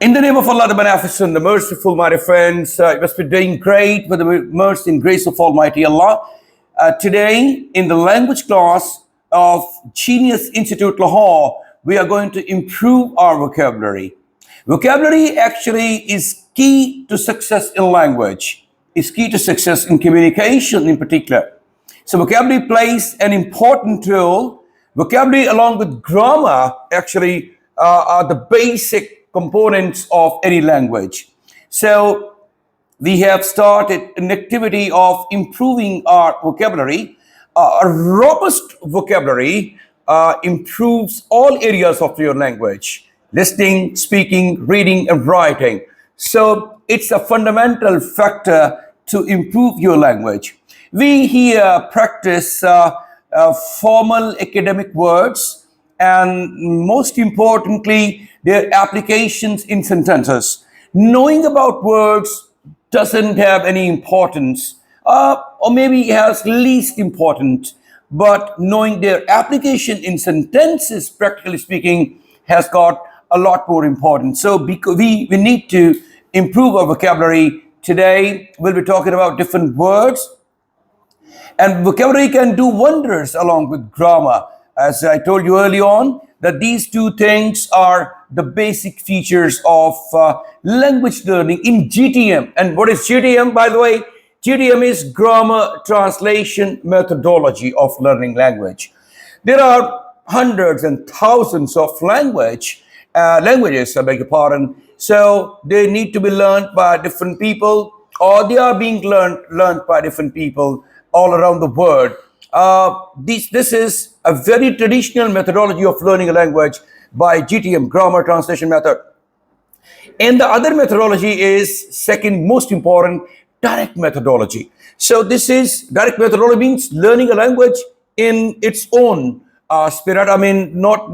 In the name of Allah, the Beneficent, the Merciful, my friends, you must be doing great with the mercy and grace of Almighty Allah. Today, in the language class of Genius Institute Lahore, we are going to improve our vocabulary. Vocabulary actually is key to success in language, is key to success in communication in particular. So vocabulary plays an important role. Vocabulary along with grammar actually are the basic components of any language. So we have started an activity of improving our vocabulary. A robust vocabulary improves all areas of your language: listening, speaking, reading, and writing. So it's a fundamental factor to improve your language. We here practice formal academic words, and most importantly, their applications in sentences. Knowing about words doesn't have any importance, or maybe it has least importance, but knowing their application in sentences, practically speaking, has got a lot more importance. So because we need to improve our vocabulary. Today, we'll be talking about different words, and vocabulary can do wonders along with grammar. As I told you early on, that these two things are the basic features of language learning in GTM. And what is GTM, by the way? GTM is Grammar Translation Methodology of Learning Language. There are hundreds and thousands of languages, I beg your pardon. So they need to be learned by different people, or they are being learned by different people all around the world. This is a very traditional methodology of learning a language by GTM, Grammar Translation Method. And the other methodology is second most important, direct methodology. So this is direct methodology means learning a language in its own spirit. I mean, not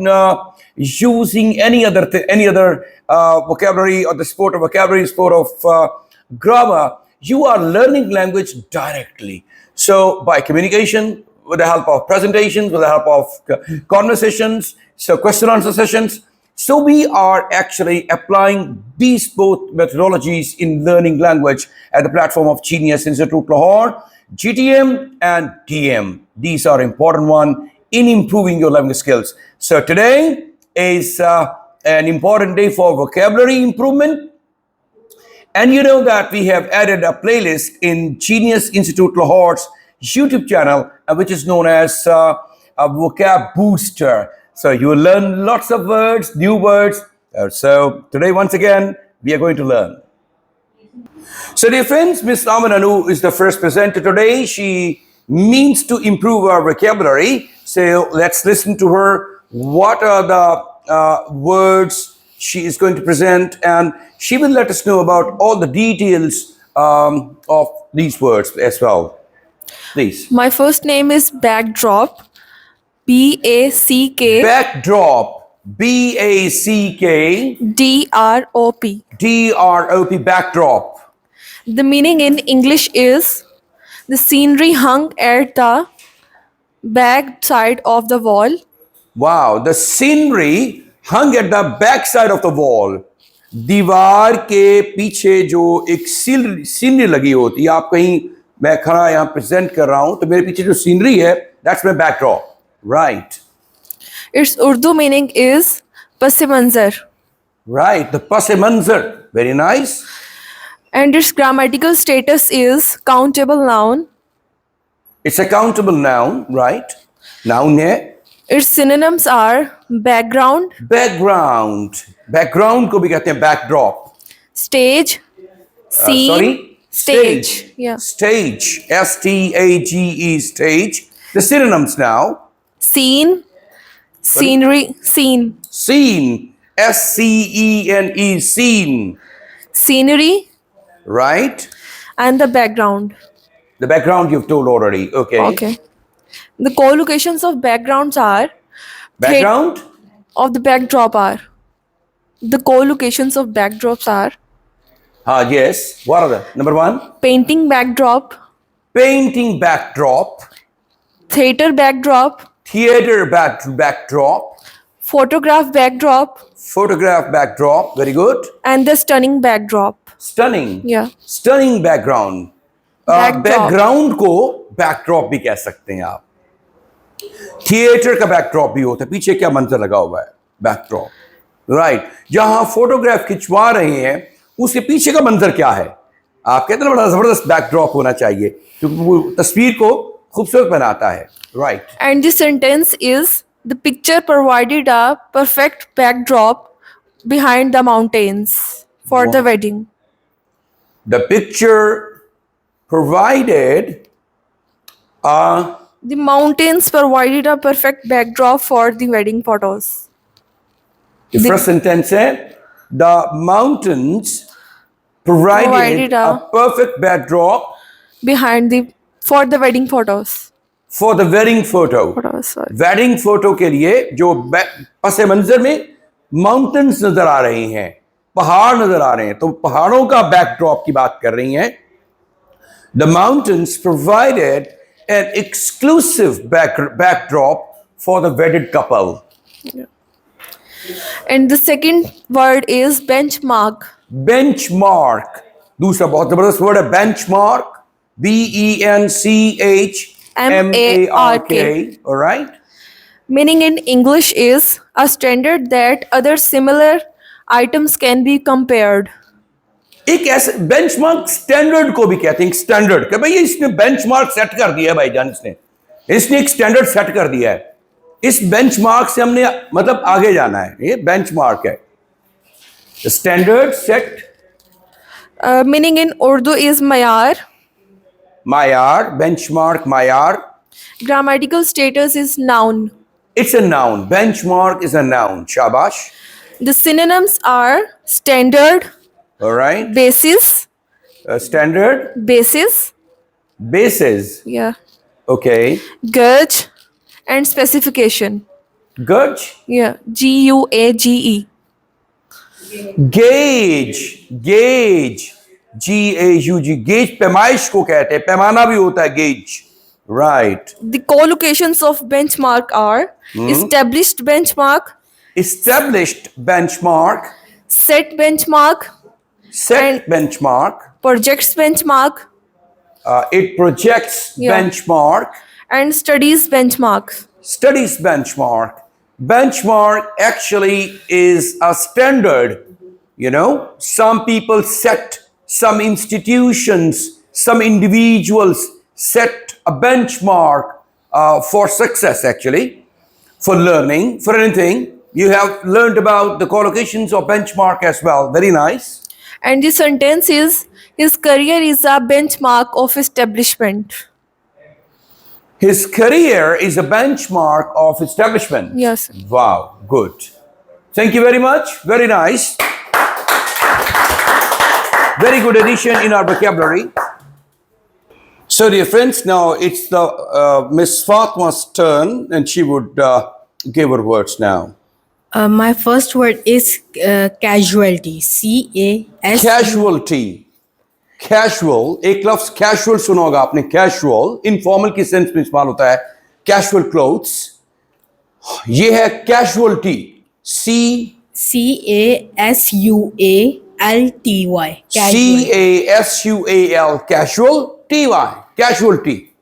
using any other vocabulary or the sport of vocabulary, sport of grammar. You are learning language directly. So by communication, with the help of presentations, with the help of conversations, so question answer sessions. So we are actually applying these both methodologies in learning language at the platform of Genius Institute Lahore, GTM and DM. These are important ones in improving your language skills. So today is an important day for vocabulary improvement. And you know that we have added a playlist in Genius Institute Lahore's YouTube channel, which is known as a Vocab Booster. So you will learn lots of words, new words. So today, once again, we are going to learn. So dear friends, Miss Aman Anu is the first presenter today. She means to improve our vocabulary. So let's listen to her. What are the words she is going to present? And she will let us know about all the details of these words as well. Please. My first name is Backdrop. B-A-C-K. Backdrop. B-A-C-K. D-R-O-P. D-R-O-P. Backdrop. The meaning in English is the scenery hung at the back side of the wall. Wow. The scenery hung at the back side of the wall. दीवार के पीछे जो एक scenery लगी होती है, आप कहीं मैं खड़ा यहाँ प्रेजेंट कर रहा हूँ तो मेरे पीछे जो सीनरी है, that's my backdrop. Right. Its Urdu meaning is Pas-e Manzar. Right, the Pas-e Manzar. Very nice. And its grammatical status is countable noun. It's a countable noun, right? Noun है. Its synonyms are background. Background. Background को भी कहते हैं backdrop. Stage. Scene. Sorry? Stage. Yeah. Stage. S-T-A-G-E, stage. The synonyms now. Scene. Scenery. Scene. Scene. S-C-E-N-E, scene. Scenery. Right? And the background. The background you've told already. Okay. Okay. The co-locations of backgrounds are... Background? Of the backdrop are... The co-locations of backdrops are... Yes. What are the? Number one? Painting backdrop. Painting backdrop. Theater backdrop. Theater backdrop. photograph backdrop, photograph backdrop, very good. and the stunning backdrop. Stunning. Yeah. Stunning background. Backdrop. Background को backdrop भी कह सकते हैं आप. Theatre का backdrop भी होता है, पीछे क्या मंजर लगा हुआ है, बैकड्रॉप. राइट, जहां फोटोग्राफ खिंचवा रहे हैं उसके पीछे का मंजर क्या है, आप कहते हैं ना, बड़ा जबरदस्त बैकड्रॉप होना चाहिए क्योंकि वो तस्वीर को खूबसूरत बनाता है. Right. And the sentence is the picture provided a perfect backdrop behind the mountains for the Wow. wedding. The picture provided a The mountains provided a perfect backdrop for the wedding photos. the first sentence है, the mountains provided Provided a perfect backdrop Behind the for the wedding photos. for the wedding photo. Sorry. Wedding photo के लिए जो पस मंजर में mountains नजर आ रहे हैं, पहाड़ नजर आ रहे हैं, तो पहाड़ों का बैकड्रॉप की बात कर रही हैं. The mountains provided an exclusive backdrop for the wedded couple. And the second word is benchmark. Benchmark. दूसरा बहुत जबरदस्त वर्ड है, benchmark. BENCHMARK. All right. Meaning in English is a standard that other similar items can be compared. एक ऐसे benchmark standard को भी कहते हैं, स्टैंडर्ड कि भाई इसने बेंचमार्क सेट कर दिया है, भाईजान इसने एक स्टैंडर्ड सेट कर दिया है, इस बेंचमार्क से हमने मतलब आगे जाना है, ये बेंचमार्क है. Standard set. Meaning in Urdu is mayar. मायार, बेंचमार्क, मायार. Grammatical status is noun. It's a noun. Benchmark is a noun. Shabash. The synonyms are standard, All right. basis, Standard, basis, basis. yeah, Okay. gauge, and specification. Gauge. Yeah, GUAGE. Gauge. Gauge. GAUG. Gauge पैमाइश को कहते हैं, पैमाना भी होता है gauge. Right. The collocations of benchmark are established benchmark, Established benchmark. set benchmark, Set benchmark. projects benchmark, It projects Yeah. benchmark. and studies benchmark. Studies benchmark. Benchmark actually is a standard. You know, some people set, some institutions, some individuals set a benchmark for success, actually, for learning, for anything. You have learned about the collocations of benchmark as well. Very nice. And the sentence is his career is a benchmark of establishment. His career is a benchmark of establishment. Yes. Wow, good. Thank you very much. Very nice. Very good addition in our vocabulary. So, dear friends, now it's the Miss Fatma's turn, and she would give her words now. My first word is casualty. CAS. Casualty. Casual. एक लफ्ज casual सुना होगा आपने. Casual. Informal की sense में इस्तेमाल होता है. Casual clothes. ये है casualty. CASUALTY. CASUAL. Casual. TY. Casualty.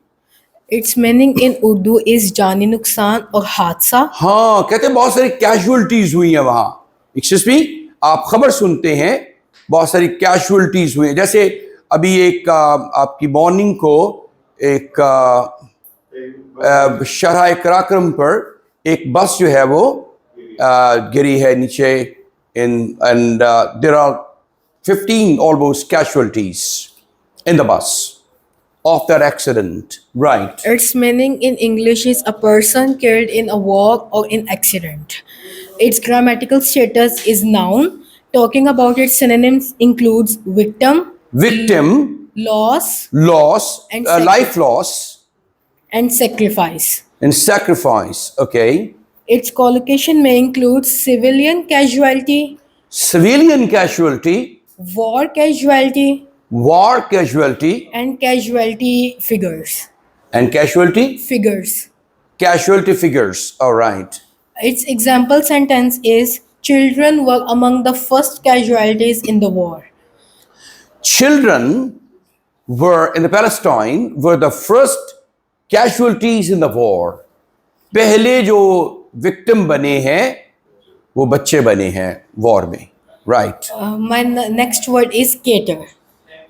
Its meaning in Urdu is जानी नुकसान और हादसा. हाँ, कहते हैं बहुत सारी कैजुअलिटीज हुई हैं वहां. एक्सक्यूज मी, आप खबर सुनते हैं, बहुत सारी कैजुअलिटीज हुई हैं. जैसे अभी एक आपकी मॉर्निंग को एक शरह कराक्रम पर एक बस जो है वो गिरी है नीचे. And there are 15 almost casualties in the bus of that accident. Right. Its meaning in English is a person killed in a war or in accident. Its grammatical status is noun. Talking about its synonyms includes victim, Victim, loss, loss, And life loss, and sacrifice. and sacrifice. Okay. Its collocation may include civilian casualty, Civilian casualty, war casualty, war casualty, and casualty figures. and casualty Figures. casualty figures. All right. Its example sentence is children were among the first casualties in the war. Children were in the Palestine were the first casualties in the war. पहले जो victim बने हैं वो बच्चे बने हैं war में. Right. My next word is cater.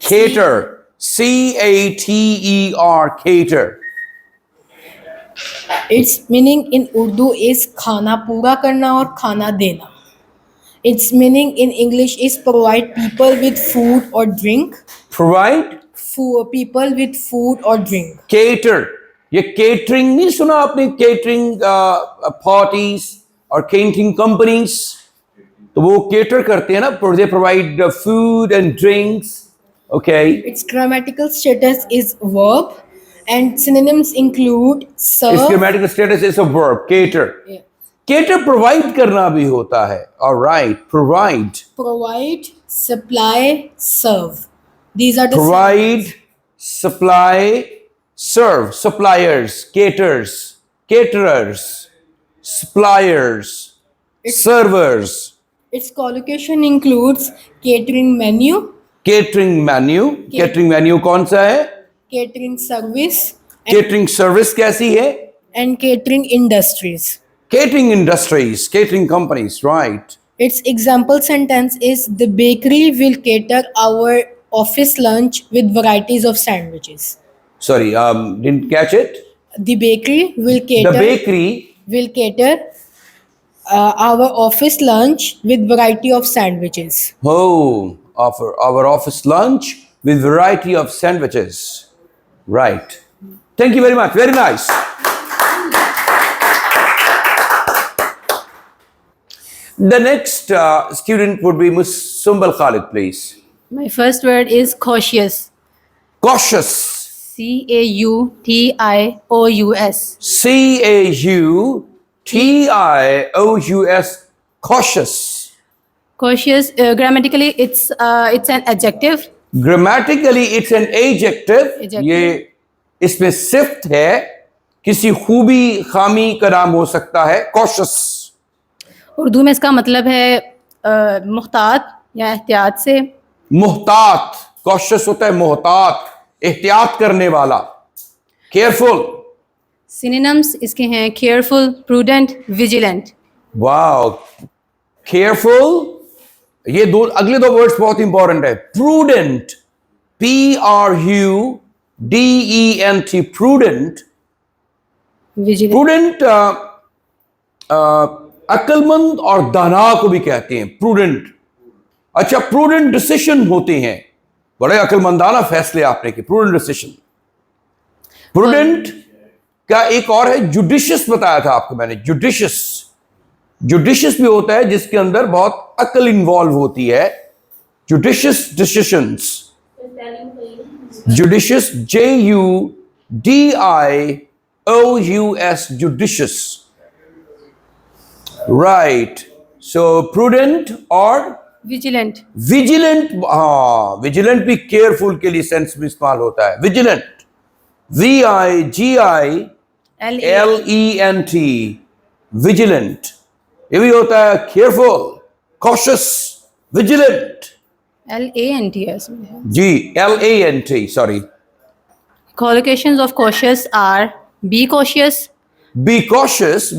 Cater. Cater. Cater. Its meaning in Urdu is खाना पूरा करना और खाना देना. Its meaning in English is provide people with food or drink. Provide. People with food or drink. Cater. ये catering नहीं सुना आपने? Catering parties और catering companies. तो वो cater करते हैं ना. They provide food and drinks. Okay. Its grammatical status is verb and synonyms include serve. Its grammatical status is a verb. Cater. Yeah. Cater provide करना भी होता है. All right. Provide. Provide, supply, serve. These are the Provide, supply, serve. Suppliers, caters, caterers, suppliers, servers. Its collocation includes catering menu, Catering menu. Catering menu कौन सा है? catering service, Catering service कैसी है? and catering industries. Catering industries, catering companies, right? Its example sentence is the bakery will cater our office lunch with varieties of sandwiches. Sorry, didn't catch it. The bakery will The bakery cater our office lunch with variety of sandwiches. offer our office lunch with variety of sandwiches. Right. Thank you very much. Very nice. The next student would be Ms. Sumbal Khalid, please. My first word is cautious. Cautious. Cautious. Cautious. Cautious. Cautious. Grammatically, it's an adjective. Grammatically, it's an adjective. ये इसमें सिफ्त है. किसी खूबी खामी का नाम हो सकता है. Cautious. उर्दू में इसका मतलब है मुहतात या एहतियात से. मुहतात. Cautious होता है मुहतात, एहतियात करने वाला. Careful. Synonyms इसके हैं careful, prudent, vigilant. Wow. Careful. ये दो अगले दो वर्ड्स बहुत इंपॉर्टेंट है. Prudent. Prudent. Prudent. Vigilant. Prudent अक्लमंद और दाना को भी कहते हैं. Prudent. अच्छा, prudent डिसीजन होते हैं. बड़े अक्लमंदाना फैसले आपने किए. Prudent decision. Prudent का एक और है जुडिशियस, बताया था आपको मैंने. जुडिशियस भी होता है जिसके अंदर बहुत अक्ल इन्वॉल्व होती है. Judicious decisions. Judicious, JUDIOUS, judicious. Right. So prudent और Vigilant. विजिलेंट. हाँ, विजिलेंट भी केयरफुल के लिए सेंस में इस्तेमाल होता है. विजिलेंट. VIGILENT. विजिलेंट. ये भी होता है केयरफुल, कॉशियस, विजिलेंट. LANT है इसमें. जी, LANT. Sorry. Collocations of cautious are be cautious, be cautious,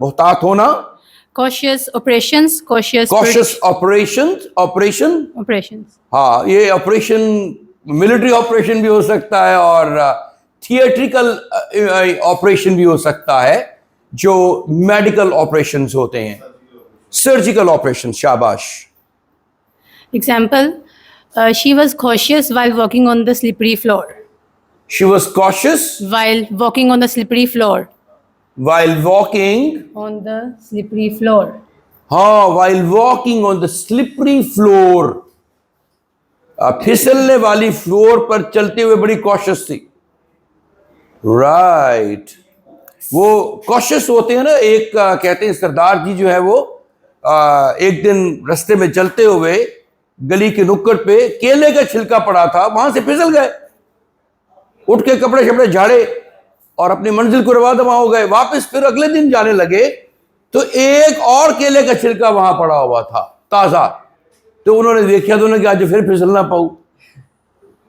मोहतात होना. cautious operations, cautious cautious operation. operations. हाँ, ये ऑपरेशन मिलिट्री ऑपरेशन भी हो सकता है और थिएट्रिकल ऑपरेशन भी हो सकता है, जो मेडिकल ऑपरेशंस होते हैं. Surgical operation. शाबाश. Example, she was cautious while walking on the slippery floor. She was cautious While walking on the slippery floor. while walking. On the slippery floor. हाँ, while walking on the slippery floor. फिसलने वाली floor पर चलते हुए बड़ी cautious थी. Right. वो cautious होते हैं ना. एक कहते हैं सरदार जी जो है वो एक दिन रास्ते में चलते हुए गली के नुक्कड़ पे केले का छिलका पड़ा था, वहां से फिसल गए. उठ के कपड़े शपड़े झाड़े और अपनी मंजिल को रवा दवा हो गए। वापस फिर अगले दिन जाने लगे तो एक और केले का छिलका वहां पड़ा हुआ था ताजा। तो उन्होंने देखा तो उन्होंने कहा आज फिर फिसल ना पाऊं।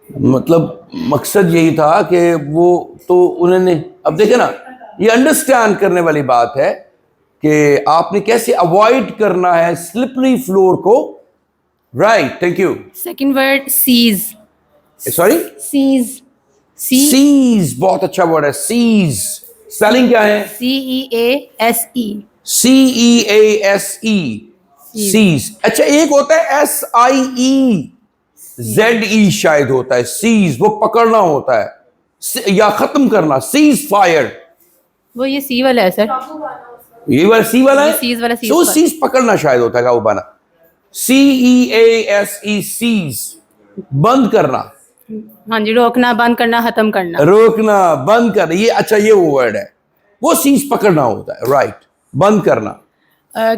मतलब मकसद यही था कि वो तो उन्होंने, अब देखे ना, ये अंडरस्टैंड करने वाली बात है कि आपने कैसे अवॉइड करना है स्लिपरी फ्लोर को। Right, thank you. Second word, seize. Sorry, Seize. Seize, बहुत अच्छा वर्ड है सीज। स्पेलिंग क्या है? CEASE. CEASE, cease. अच्छा, एक होता है SIEZE, शायद होता है सीज, वो पकड़ना होता है या खत्म करना। सीज फायर, वो ये C वाला है सर. ये वाला सी वाला है। ये सीज वाला, सीज तो वाला। सीज पकड़ना शायद होता है, वो बना CEASE, सीज, बंद करना, हाँ जी, रोकना, बंद करना, खत्म करना. रोकना, बंद करना। ये अच्छा, ये वो वर्ड है, वो सीज पकड़ना होता है। राइट, बंद करना।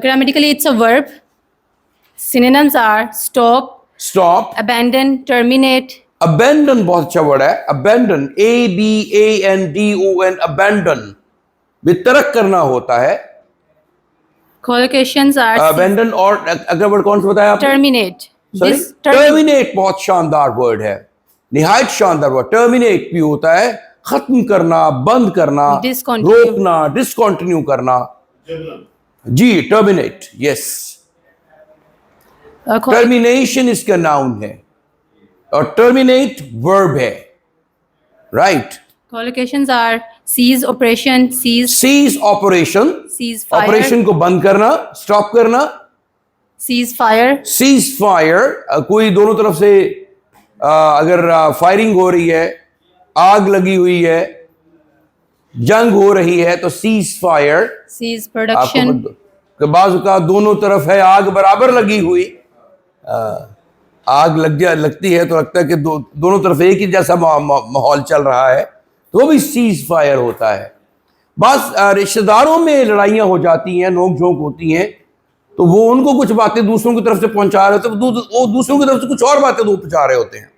Grammatically, it's a verb. Synonyms are stop, stop, abandon, terminate. Abandon, बहुत अच्छा वर्ड है अबेंडन, ABANDON, अबेंडन, वितरक करना होता है। Collocations are अबेंडन और अगला वर्ड कौन सा बताया आपने? terminate. Sorry, Terminate. टर्मिनेट, बहुत शानदार वर्ड है, निहायत शानदार वर्ड। टर्मिनेट भी होता है खत्म करना, बंद करना, Discontinue. रोकना, डिसकंटिन्यू करना। जी, टर्मिनेट, यस। टर्मिनेशन इसका नाउन है और टर्मिनेट वर्ब है। Right. Collocations are cease operation, cease, cease operation, cease fire, operation को बंद करना, स्टॉप करना। cease fire, सीज फायर, कोई दोनों तरफ से अगर फायरिंग हो रही है, आग लगी हुई है, जंग हो रही है, तो सीज फायर। cease production, आपको बाज़ का दोनों तरफ है आग बराबर लगी हुई, आग लगती है तो लगता है कि दोनों तरफ एक ही जैसा माहौल चल रहा है, तो वो भी सीज फायर होता है। बस रिश्तेदारों में लड़ाइयाँ हो जाती हैं, नोक झोंक होती हैं, तो वो उनको कुछ बातें दूसरों की तरफ से पहुंचा रहे होते हैं, वो दूसरों की तरफ से कुछ और बातें वो पहुंचा रहे होते हैं।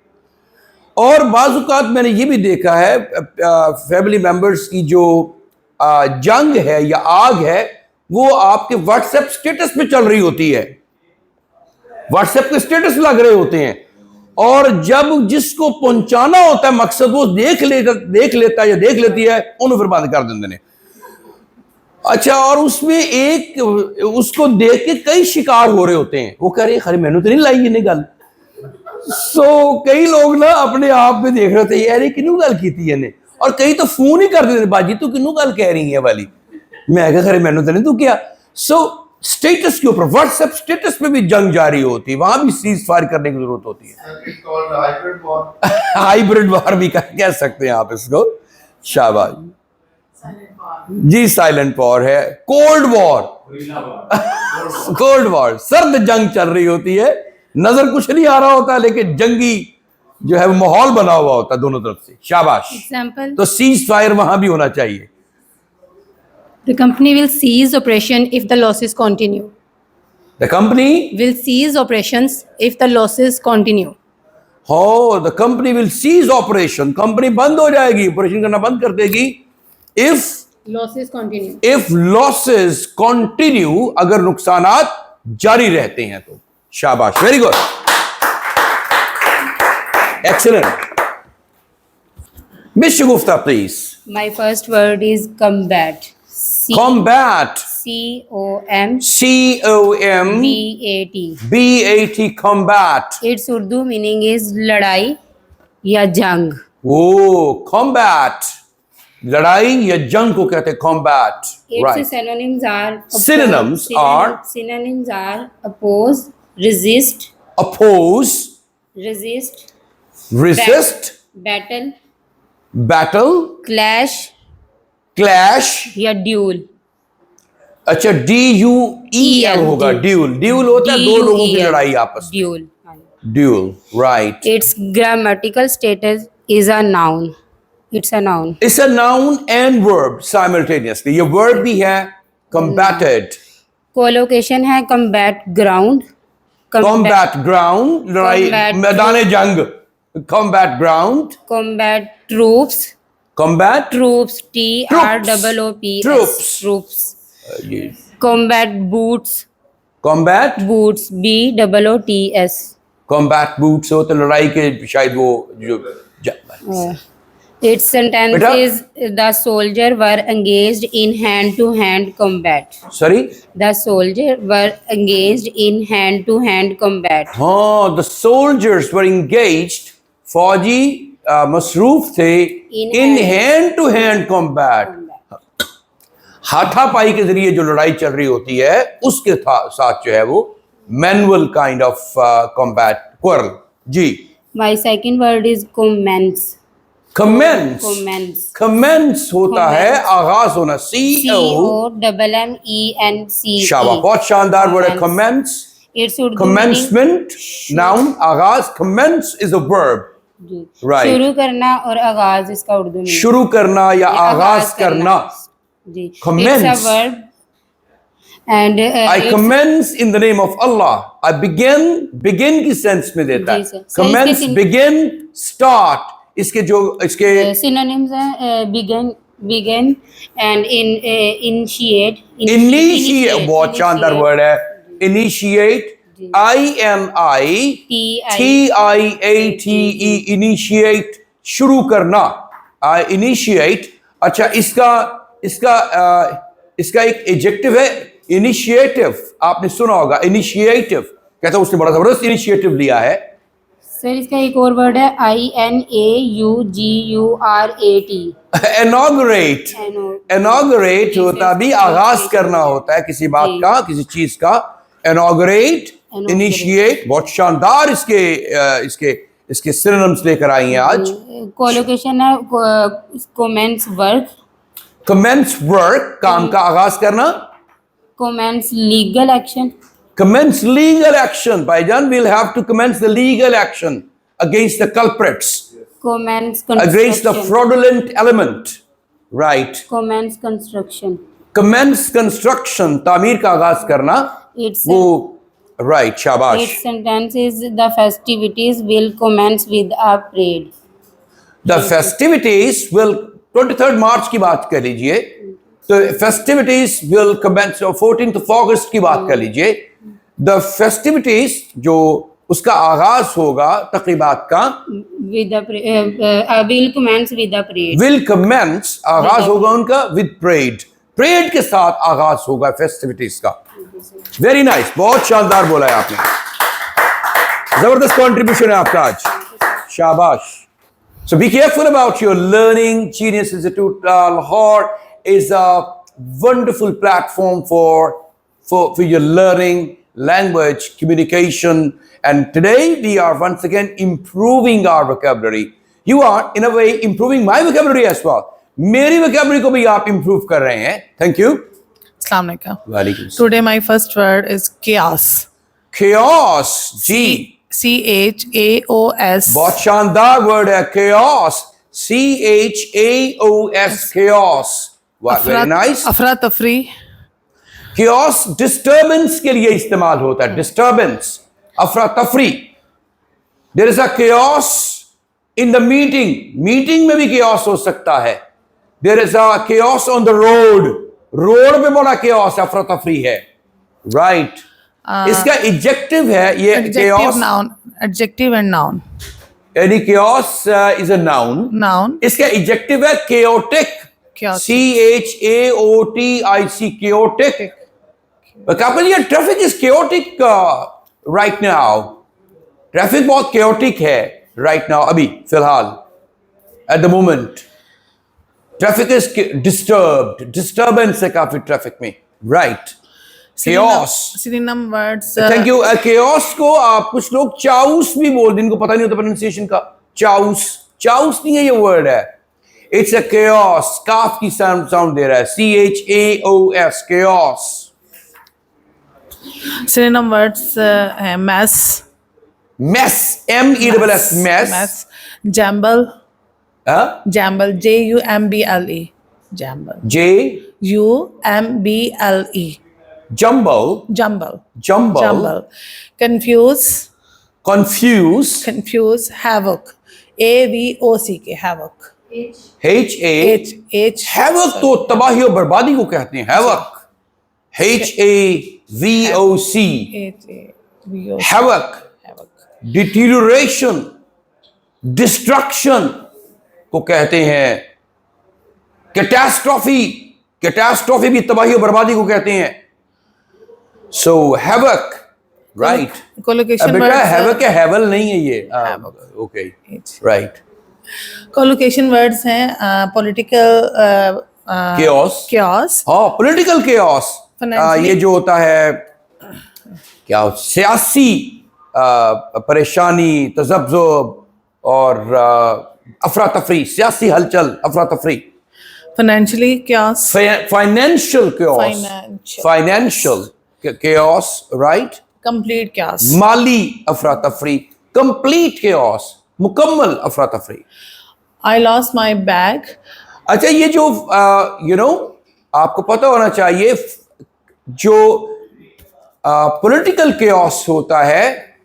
और बाज़-औक़ात मैंने ये भी देखा है फैमिली मेंबर्स की जो जंग है या आग है, वो आपके व्हाट्सएप स्टेटस पे चल रही होती है, व्हाट्सएप के स्टेटस लग रहे होते हैं, और जब जिसको पहुंचाना होता है मकसद, वो देख लेता है या देख लेती है, उन्हें फिर बंद कर देते हैं। अच्छा, और उसमें एक उसको देख के कई शिकार हो रहे होते हैं, वो कह रहे हैं खरी मैंने तो नहीं लाई ये गल। सो कई लोग ना अपने आप में देख रहे थे यार ये किनू गल की थी, और कई तो फोन ही कर देते बाजी तू किनू गल कह रही है वाली, मैं कहा खरे मैंने तो नहीं तू क्या। सो स्टेटस के ऊपर, व्हाट्सएप स्टेटस पे भी जंग जारी होती है, वहां भी सीज फायर करने की जरूरत होती है। हाइब्रिड वॉर भी कह सकते हैं आप इसको। शाबाश जी, साइलेंट वॉर है, कोल्ड वॉर, कोल्ड वॉर, सर्द जंग चल रही होती है, नजर कुछ नहीं आ रहा होता, लेकिन जंगी जो है वो माहौल बना हुआ होता है दोनों तरफ से। शाबाश। example, तो सीज फायर वहां भी होना चाहिए। the company will cease operation if the losses continue. The company, Will cease operations if the losses continue. हो the company will cease operation, company बंद हो जाएगी, ऑपरेशन करना बंद कर देगी, if Losses continue. Losses continue, अगर नुकसानात जारी रहते हैं तो। शाबाश, very good, excellent. Miss Shagufta please. My first word is combat. Combat, COMBAT. COMBAT, combat। Its Urdu meaning is लड़ाई या जंग. ओ कॉम्बैट, लड़ाई या जंग को कहते हैं combat. Its right. synonyms are Synonyms are oppose, resist, oppose, resist, resist, battle, battle, clash clash। या duel. अच्छा, DUEL होगा, ड्यूल। ड्यूल होता है दो लोगों की लड़ाई आपस में। Duel. Dual, right. Its grammatical status is a noun. It's a noun. It's a noun and verb simultaneously, ये वर्ब भी है, combated, Collocation है combat ground. combat ground, लड़ाई Combat मैदान जंग, combat ground, Combat troops. combat. Troops. TROOPS. Troops. Troops. ये Combat boots. combat. Boots. BOOTS. combat boots हो तो लड़ाई के शायद वो जो Its sentence Beta? is the soldier were engaged in hand-to-hand combat. sorry. The soldier were engaged in hand-to-hand combat. हाँ, the soldiers were engaged. फौजी मसरूफ थे in hand to hand combat. हाथापाई के जरिए जो लड़ाई चल रही होती है उसके साथ जो है वो manual kind of combat quarrel. Ji. My second word is commence. commence. Commence. commence होता है आगाज होना. COMMENCE. शाबाश, बहुत शानदार वर्ड है commence. It's Urdu commencement noun. आगाज. commence is a verb. meaning- Right. शुरू करना और आगाज इसका उर्दू में शुरू करना या आगाज करना. जी. Commence. It's a verb. And I it's- commence in the name of Allah. I begin की सेंस में देता जी, है. sir. Sir, commence, इसके begin, start. इसके जो इसके synonyms हैं begin and initiate. initiate बहुत शानदार वर्ड है. initiate. INITIATE initiate शुरू करना. initiate. अच्छा इसका एक एडजेक्टिव है इनिशिएटिव. आपने सुना होगा इनिशिएटिव. कहता है उसने बड़ा जबरदस्त इनिशिएटिव लिया है. सर इसका एक और वर्ड है INAUGURATE. inaugurate. inaugurate होता भी आगाज करना होता है किसी बात का, किसी चीज का. inaugurate, initiate. बहुत शानदार इसके synonyms लेकर आई हैं आज. कोलोकेशन है commence work. commence work, काम का आगाज करना. commence legal action. commence legal action. Bhaijan, we'll have to commence the legal action against the culprits, commence against the construction. fraudulent element. Right. commence construction. commence construction, तामीर का आगाज करना. It's वो right, शाबाश. its sentence is the festivities will commence with a parade. The festivities will 23rd मार्च की बात कर लीजिए. तो festivities will commence 14th of August की बात कर लीजिए. The festivities जो उसका आगाज होगा तकरीबात का With the will commence with the parade. will commence आगाज होगा उनका with parade. parade के साथ आगाज होगा festivities का. Very nice, बहुत शानदार बोला है आपने. जबरदस्त कंट्रीब्यूशन है आपका आज. शाबाश. So be careful about your learning. Genius Institute Lahore is a wonderful platform for your learning, language, communication. And today we are once again improving our vocabulary. You are in a way improving my vocabulary as well. मेरी vocabulary को भी आप improve कर रहे हैं. Thank you. Assalamu alaikum. वालेकुम सलाम. Today my first word is chaos. Chaos. Ji. CHAOS. बहुत शानदार word है chaos. CHAOS. chaos. Wow, very nice. अफरा तफरी. chaos disturbance के लिए इस्तेमाल होता है. disturbance. अफरा तफरी. There is a chaos in the meeting. meeting में भी chaos हो सकता है. There is a chaos on the road. Road पे बड़ा chaos अफरा तफरी है. Right. इसका adjective है ये Adjective chaos. noun. Adjective and noun. यानी chaos is a noun. Noun. इसका adjective है chaotic. Chaotic. CHAOTIC. chaotic. Kapil, ये traffic is chaotic right now. Traffic बहुत chaotic है right now अभी फिलहाल. At the moment. Traffic is disturbed. Disturbance है काफी traffic में. Right. chaos. Synonym words. Thank you. chaos को आप कुछ लोग chaos भी बोल दें, इनको पता नहीं होता pronunciation का. chaos. chaos नहीं है ये word है. It's a chaos. काफ की sound दे रहा है. CHAOS. chaos. Synonym words. Mess. mess. MESS. mess. Mess. Jumble. Huh? Jumble. JUMBLE. Jumble. J. UMBLE. Jumble. Jumble. Jumble. Jumble. Confuse. Confuse. Confuse. Havoc. AVOC. Havoc. H-A, havoc तो तबाही और बर्बादी को कहते हैं, havoc, H-A-V-O-C, H-A-V-O-C. Havoc, deterioration, destruction को कहते हैं, कैटास्ट्रॉफी, कैटास्ट्रॉफी भी तबाही और बर्बादी को कहते हैं. सो हैवक, राइट. Collocation बेटा words. हैवक है, हैवल नहीं है ये. Okay, right. Collocation words हैं political Chaos. chaos, हाँ, पॉलिटिकल केओस. Financially. ये जो होता है क्या, सियासी परेशानी, तजब्जुब और अफरा तफरी, सियासी हलचल, अफरा तफरी. financially chaos, financial chaos, Financial. Financial chaos, right. complete chaos. माली अफरा तफरी, कंप्लीट केओस, मुकम्मल अफरा तफरी. I lost my bag. अच्छा, ये जो आपको पता होना चाहिए, जो पॉलिटिकल केओस होता है,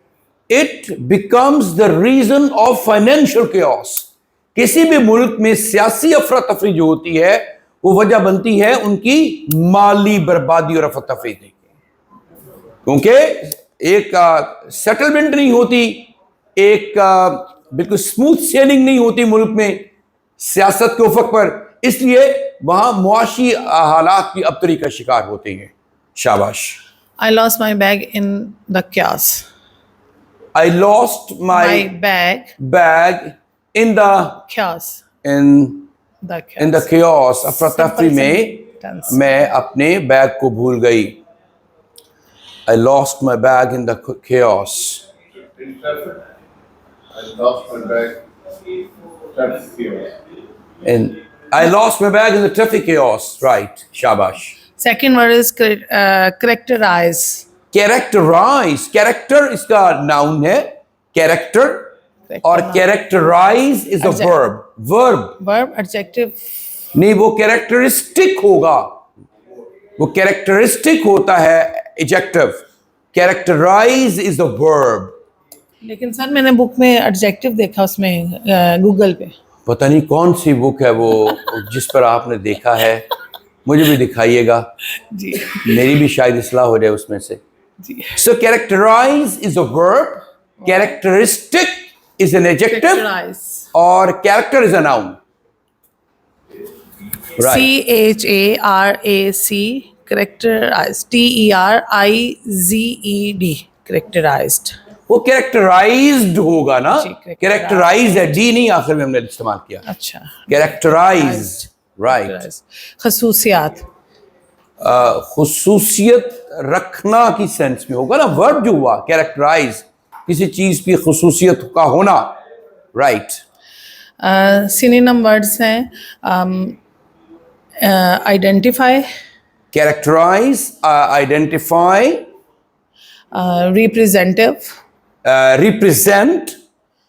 it becomes the reason of financial chaos. किसी भी मुल्क में सियासी अफरा तफरी जो होती है, वो वजह बनती है उनकी माली बर्बादी और अफरा तफरी की, क्योंकि एक सेटलमेंट नहीं होती, एक बिल्कुल स्मूथ सेलिंग नहीं होती मुल्क में सियासत के उफक पर, इसलिए वहां मुआशी हालात की अबतरी का शिकार होते हैं. शाबाश. I lost my bag in the chaos. I lost My my bag, bag in the chaos, in the chaos. in the chaos. अफरा तफरी में sentence. मैं अपने बैग को भूल गई. I lost my bag in the chaos. In traffic, I lost my bag. Traffic chaos. And I lost my bag in the traffic chaos. Right. Shabash. Second word is characterize. Characterize. Character इसका noun है. Character. और characterize is a Adjective. verb. Verb. Verb, adjective. नहीं, वो characteristic होगा. वो characteristic होता है adjective. Characterize is the verb. लेकिन सर मैंने बुक में adjective देखा उसमें गूगल पे. पता नहीं कौन सी बुक है वो जिस पर आपने देखा है, मुझे भी दिखाइएगा. जी मेरी भी शायद इस्लाह हो जाए उसमें से. जी. So characterize is a verb, characteristic is an adjective, Characterize. और character is a noun. Right. C-H-A-R-A-C. Characterize. T-E-R-I-Z-E-D. Characterized. वो characterized होगा ना. जी, characterized है, D नहीं आखिर में हमने इस्तेमाल किया. अच्छा. characterized, right. Characterize. खसूसियात. खुसूसियत रखना की सेंस में होगा ना. वर्ब जो हुआ characterize, किसी चीज की खुसूसियत का होना, right. Synonym words हैं identify, characterize, identify, representative, represent.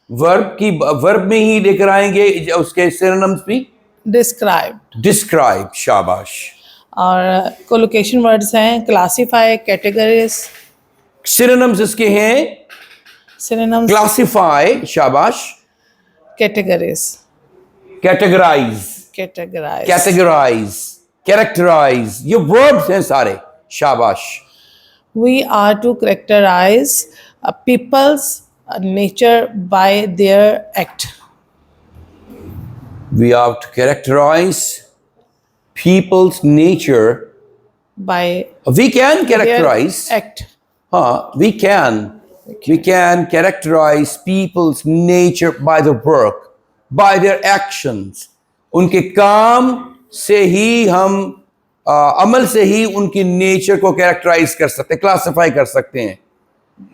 Verb में ही लेकर आएंगे उसके synonyms भी. describe. describe. शाबाश. और collocation words हैं classify, categorize. synonyms इसके हैं Synonyms classify. शाबाश. categorize. categorize, Categorize. categorize, characterize. ये verbs हैं सारे. शाबाश. We are to characterize people's nature by their act. We have to characterize people's nature. By We can their characterize. act. We can characterize people's nature by their work, by their actions. उनके काम से ही हम अमल से ही उनकी nature को characterise कर सकते हैं, क्लासिफाई कर सकते हैं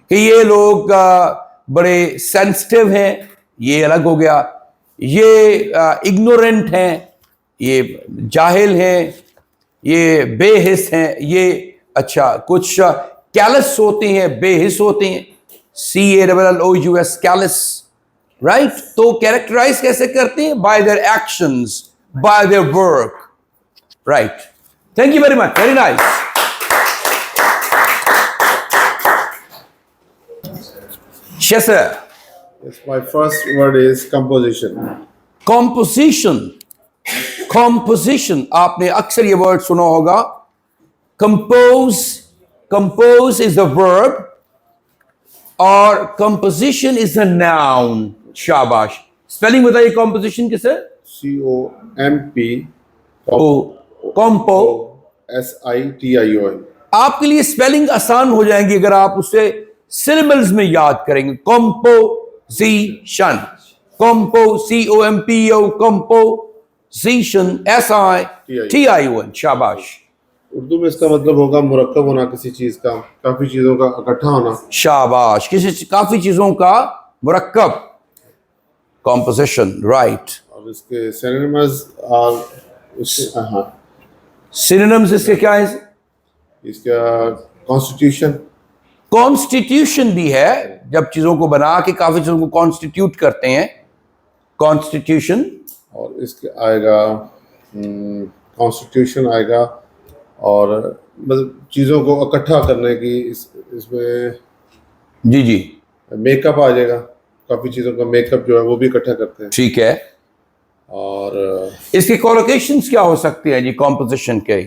कि ये लोग बड़े सेंसिटिव हैं, ये अलग हो गया. ये इग्नोरेंट हैं, ये जाहिल हैं, ये बेहिस हैं, ये अच्छा कुछ कैलस होते हैं, बेहिस होते हैं. CALLOUS, callus, right. तो कैरेक्टराइज कैसे करते हैं? Bye their actions, bye their work, right. Thank you very much. Very nice. Yes, sir. Yes, my first word is composition. Composition, composition आपने अक्सर ये वर्ड सुना होगा. Compose, compose is a verb और कंपोजिशन इज अ नाउन. शाबाश. Spelling बताइए composition किसे? COMP compo. SITION. आपके लिए स्पेलिंग आसान हो जाएंगी अगर आप उसे सिलेबल्स में याद करेंगे. Composition, compo, COMPO, composition, SITION. शाबाश. उर्दू में इसका मतलब होगा मुरक्कब होना किसी चीज का, काफी चीजों का इकट्ठा होना. शाबाश. काफी चीजों का मुरक्कब. Composition, right. और इसके सिनोनिम्स और हाँ, सिनोनिम्स इसके क्या है? इसका कॉन्स्टिट्यूशन. कॉन्स्टिट्यूशन भी है, जब चीजों को बना के काफी चीजों को कॉन्स्टिट्यूट करते हैं. कॉन्स्टिट्यूशन. और इसके आएगा कॉन्स्टिट्यूशन आएगा और मतलब चीज़ों को इकट्ठा करने की इसमें जी जी, मेकअप आ जाएगा. काफ़ी चीज़ों का मेकअप जो है वो भी इकट्ठा करते हैं. ठीक है. और इसके कोलोकेशंस क्या हो सकते हैं जी कॉम्पोजिशन के?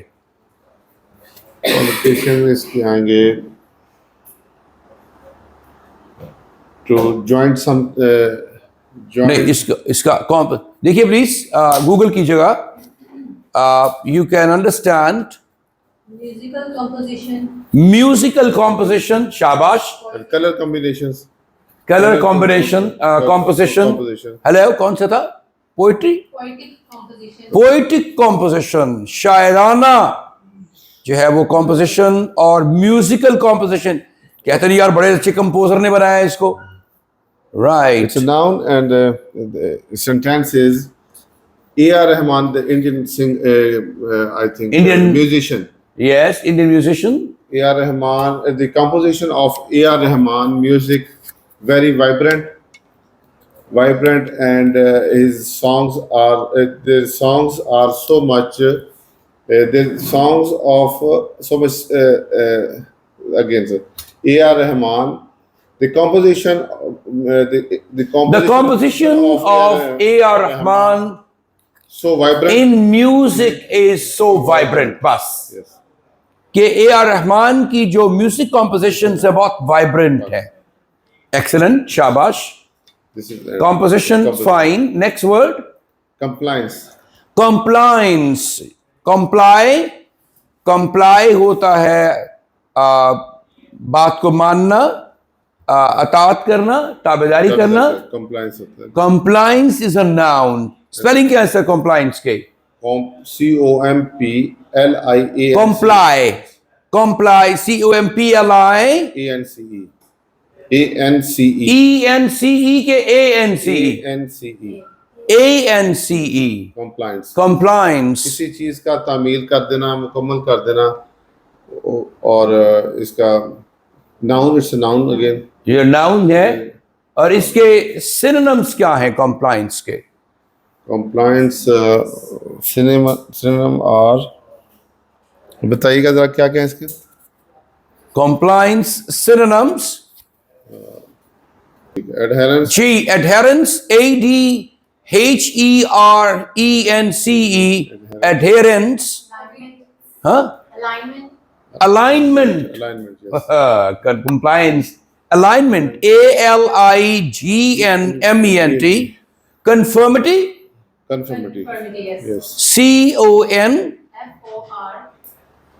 कॉम्युनिकेशन इसके आएंगे टू जॉइंट सम नहीं, इसका देखिए प्लीज, गूगल कीजिएगा. You can understand musical composition. शाबाश. Colour combinations. Colour combination, composition. Hello, कौन सा था? पोइट्री, पोइटिक कॉम्पोजिशन, शायराना जो है वो कॉम्पोजिशन. और म्यूजिकल कॉम्पोजिशन कहते नहीं यार बड़े अच्छे कंपोजर ने बनाया है इसको. Right. It's a noun and the sentence is A.R. Rahman, the Indian I think Indian- musician. Yes, Indian musician. A.R. Rahman, the composition of A.R. Rahman music very vibrant, and his songs are their songs are so much. The songs of so much again, sir. A.R. Rahman, the composition, the composition of A.R. Rahman so vibrant. in music is so vibrant. बस Yes. कि A.R. Rahman की जो music composition है बहुत vibrant है. Excellent. शाबाश. This is composition fine. Next word, compliance. Compliance. Comply, comply होता है बात को मानना, अतात करना, ताबेदारी करना. Compliance होता है. Compliance is a noun. Spelling क्या है सर कंप्लायंस के? COMPLIA. Comply, comply, COMPLI, ANCE. ENCE के ANCE, ANCE. Compliance. कंप्लायंस. किसी चीज का तामील कर देना, मुकम्मल कर देना. और इसका नाउन, इट्स नाउन अगेन. ये नाउन है. और इसके सिनोनिम्स क्या हैं कंप्लायंस के? कंप्लायंस सिनोनिम और बताइएगा जरा क्या क्या है इसके. Compliance synonyms. एडहेरेंस. जी, एडहेरेंस, ADHERENCE, एडहेरेंस. हाँ, alignment. Alignment, yes. Compliance, alignment, ALIGNMENT, conformity, Conformity. Yes.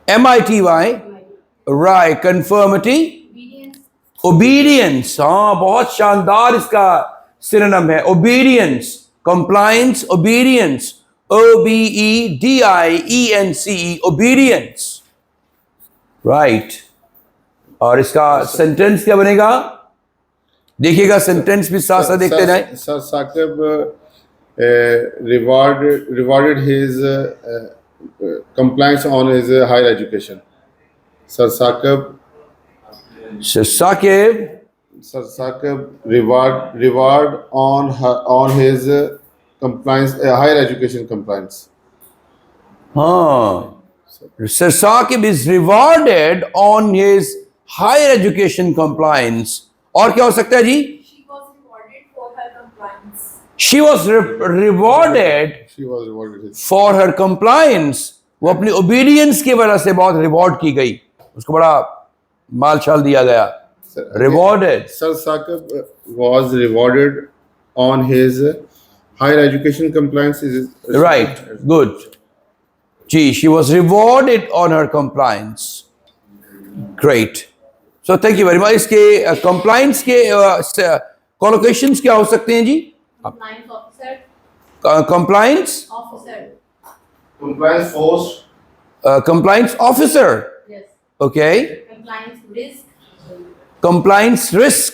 CONMITY, right, conformity, obedience. हाँ, बहुत शानदार इसका सिनोनिम है. obedience, compliance, obedience, OBEDIENCE, obedience, right. और इसका सेंटेंस क्या बनेगा? देखिएगा, सेंटेंस भी साथ साथ देखते जाए. Sir Saqib rewarded his compliance on his higher education. Sir Saqib reward on his compliance, higher education compliance. हाँ, Sir Saqib is rewarded on his higher education compliance. और क्या हो सकता है जी? She was rewarded She was rewarded. for her compliance. वो अपनी obedience की वजह से बहुत reward की गई, उसको बड़ा माल शाल दिया गया. Rewarded. Sir Saqib was rewarded on his higher education compliance. Right, good. Gee, she was rewarded on her compliance. Great. So thank you very much. इसके compliance के collocations क्या हो सकते हैं जी? Compliance officer. Compliance? Officer. Compliance force. Compliance officer. Yes. Okay. Compliance risk. Compliance risk.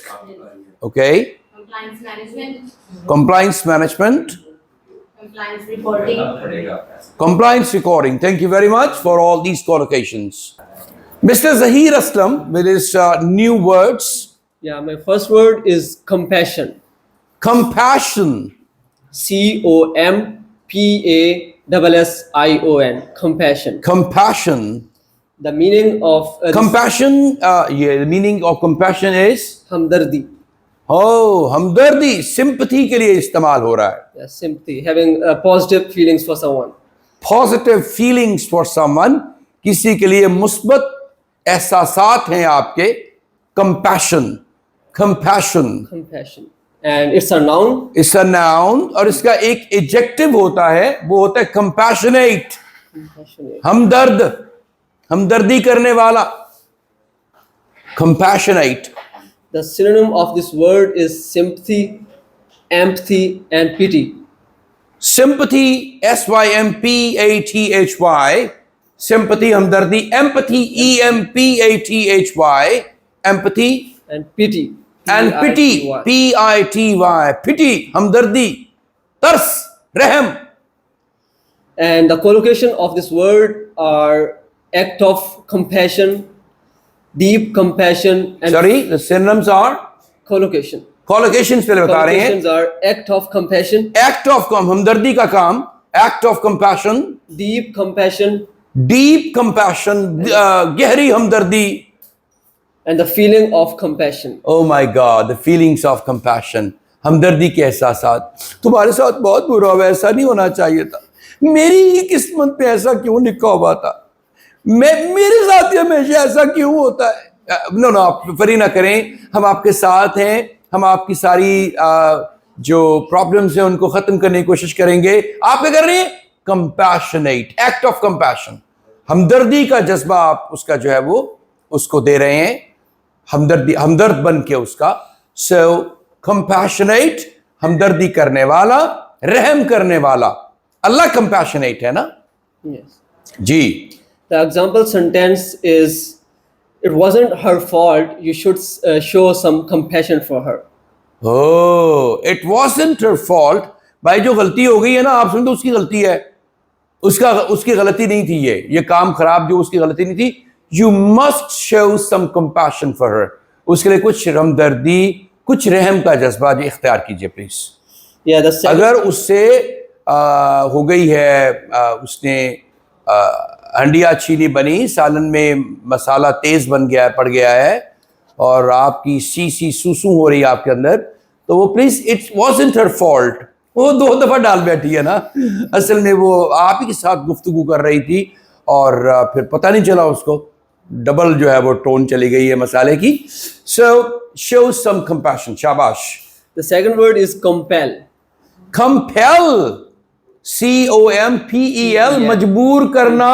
Okay. Compliance management. Compliance management. Compliance reporting. Compliance recording. Thank you very much for all these collocations. Mr. Zahir Aslam with his new words. Yeah, my first word is compassion. Compassion. COMPASSION. Compassion. Compassion. The meaning of Compassion. The meaning of compassion is hamdardi. हमदर्दी, sympathy के लिए इस्तेमाल हो रहा है. Yeah, sympathy, having positive feelings for someone. Positive feelings for someone, किसी के लिए मुस्बत एहसासात हैं आपके. Compassion. Compassion. And it's a noun. It's a noun और इसका एक adjective होता है, वो होता है compassionate. हमदर्द, हमदर्दी करने वाला. Compassionate. The synonym of this word is sympathy, empathy, and pity. Sympathy, sympathy, sympathy, हमदर्दी. Empathy, empathy, empathy. And pity. And pity, pity, pity, हमदर्दी, तरस, रहम. And the collocation of this word are act of compassion, deep compassion, and Sorry, the synonyms are collocation. collocations पहले बता रहे हैं. Collocations are act of compassion, Act of हमदर्दी का काम, act of compassion, deep compassion, deep compassion, गहरी हमदर्दी. and the feeling of compassion. Oh my God, the feelings of compassion. हमदर्दी के एहसासात. तुम्हारे साथ बहुत बुरा हुआ, ऐसा नहीं होना चाहिए था. मेरी ही किस्मत पे ऐसा क्यों लिखा हुआ था? मेरे साथ ही हमेशा ऐसा क्यों होता है? नो आप फरी ना करें, हम आपके साथ हैं. हम आपकी सारी जो प्रॉब्लम्स हैं उनको खत्म करने की कोशिश करेंगे. आप क्या कर रहे हैं? Compassionate, act of compassion. हमदर्दी का जज्बा आप उसका जो है वो उसको दे रहे हैं. हमदर्द बन के उसका. सो कंपैशनेट, हमदर्दी करने वाला, रहम करने वाला. अल्लाह कंपैशनेट है ना Yes. Ji. The example sentence is, it wasn't her fault. You should show some compassion for her. Oh, it wasn't her fault. भाई जो गलती हो गई है ना, आप समझो उसकी गलती है. उसकी गलती नहीं थी ये काम खराब जो उसकी गलती नहीं थी. You must show some compassion for her. उसके लिए कुछ हमदर्दी, कुछ रहम का जज्बा जो इख्तियार कीजिए प्लीज. Yeah, the second, अगर उससे हो गई है, उसने हंडिया चीनी बनी, सालन में मसाला तेज बन गया है, पड़ गया है और आपकी सी सूसू हो रही है आपके अंदर, तो वो please, it wasn't her fault. वो 2 दफा डाल बैठी है ना. असल में वो आप ही के साथ गुफ्तगू कर रही थी और फिर पता नहीं चला उसको, डबल जो है वो टोन चली गई है मसाले की. So show some compassion. शाबाश. the second word is compel. Compel, COMPEL, मजबूर करना.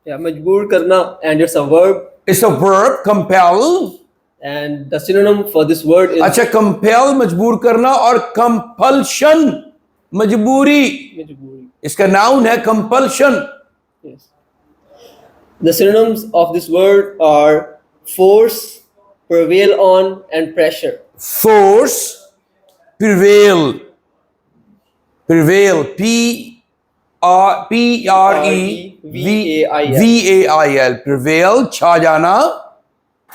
Yeah, majboor karna, and it's a verb. It's a verb, compel. And the synonym for this word is अच्छा, compel मजबूर करना और compulsion मजबूरी. majboori. इसका noun है compulsion. Yes. The synonyms of this word are force, prevail on, and pressure. Force, prevail, PREVAIL, prevail, छा जाना.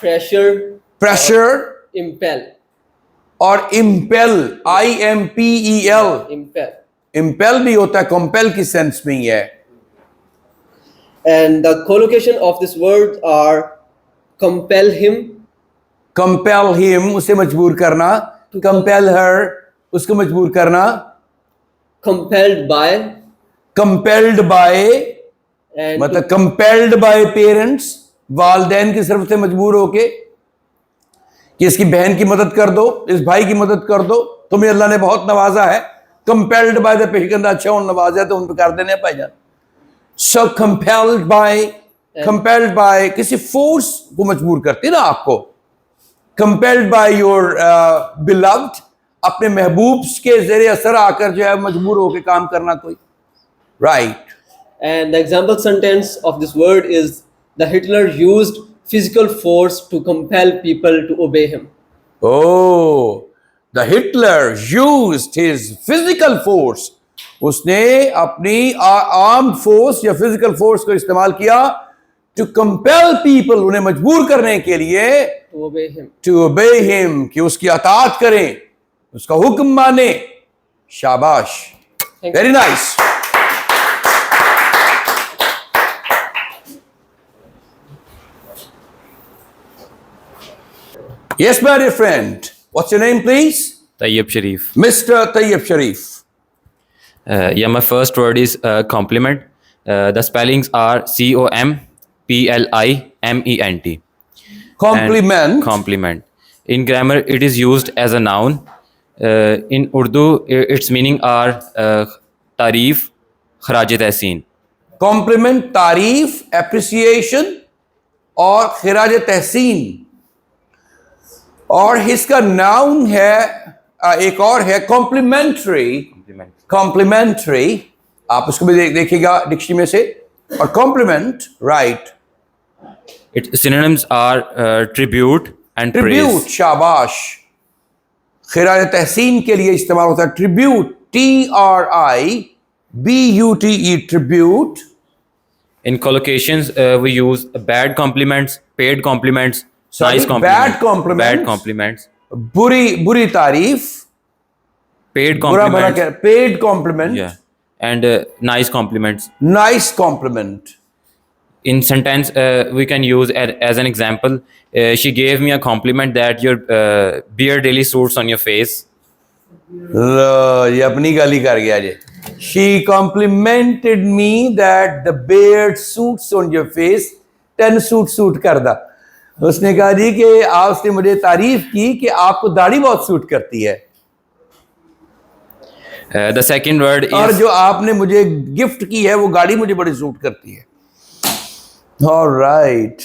Pressure, Pressure impel. और impel, IMPEL. Impel. Impel भी होता है, compel की सेंस में ही है. And the collocation of this word are compel him, Compel him, उसे मजबूर करना. Compel her, उसको मजबूर करना, compelled by, compelled bye, and मतलब कंपेल्ड बाय पेरेंट्स, वालदैन की तरफ से मजबूर होके कि इसकी बहन की मदद कर दो, इस भाई की मदद कर दो, तुम्हें अल्लाह ने बहुत नवाजा है। कंपेल्ड बाय द पेशकंदा, अच्छा उन नवाजा तो उन पर कर देने हैं भाईजान। सो कंपेल्ड बाय किसी फोर्स को मजबूर करती ना आपको, कंपेल्ड बाय योर बिलव्ड, अपने महबूब के जेर असर आकर जो है मजबूर होकर काम करना कोई, right. and the example sentence of this word is the Hitler used physical force to compel people to obey him. Oh, the Hitler used his physical force. उसने अपनी आर्म्ड फोर्स या फिजिकल फोर्स को इस्तेमाल किया to compel people, उन्हें मजबूर करने के लिए To obey him. to obey him, कि उसकी अताअत करें, उसका हुक्म माने। शाबाश, Thank you. Very nice. Yes, my dear friend. What's your name, please? Tayyib Sharif. Mr. Tayyib Sharif. Yeah, my first word is compliment. The spellings are COMPLIMENT. Compliment. And compliment. In grammar, it is used as a noun. In Urdu, its meaning are तारीफ, खराज तहसीन. Compliment, तारीफ, appreciation और खिराज तहसीन। और इसका noun है एक और है complementary. Complementary आप उसको भी देखिएगा डिक्शनरी में से। और compliment, right. Its synonyms are tribute and tribute, praise. शाबाश। खिराज तहसीन के लिए इस्तेमाल होता है tribute, TRIBUTE, tribute. In collocations, we use bad compliments, paid compliments, Sorry, nice compliments, bad compliments. bad compliments, बुरी तारीफ, paid बुरा भला compliments, क्या, paid compliment, yeah, and nice compliments. Nice compliment. In sentence, we can use as an example. She gave me a compliment that your beard really suits on your face. लो, ये अपनी गाली कर गया जे। She complimented me that the beard suits on your face. 10 suit करदा। उसने कहा जी कि आपने मुझे तारीफ की कि आपको दाढ़ी बहुत सूट करती है। The second word और is जो आपने मुझे गिफ्ट की है वो गाड़ी मुझे बड़ी सूट करती है। Alright,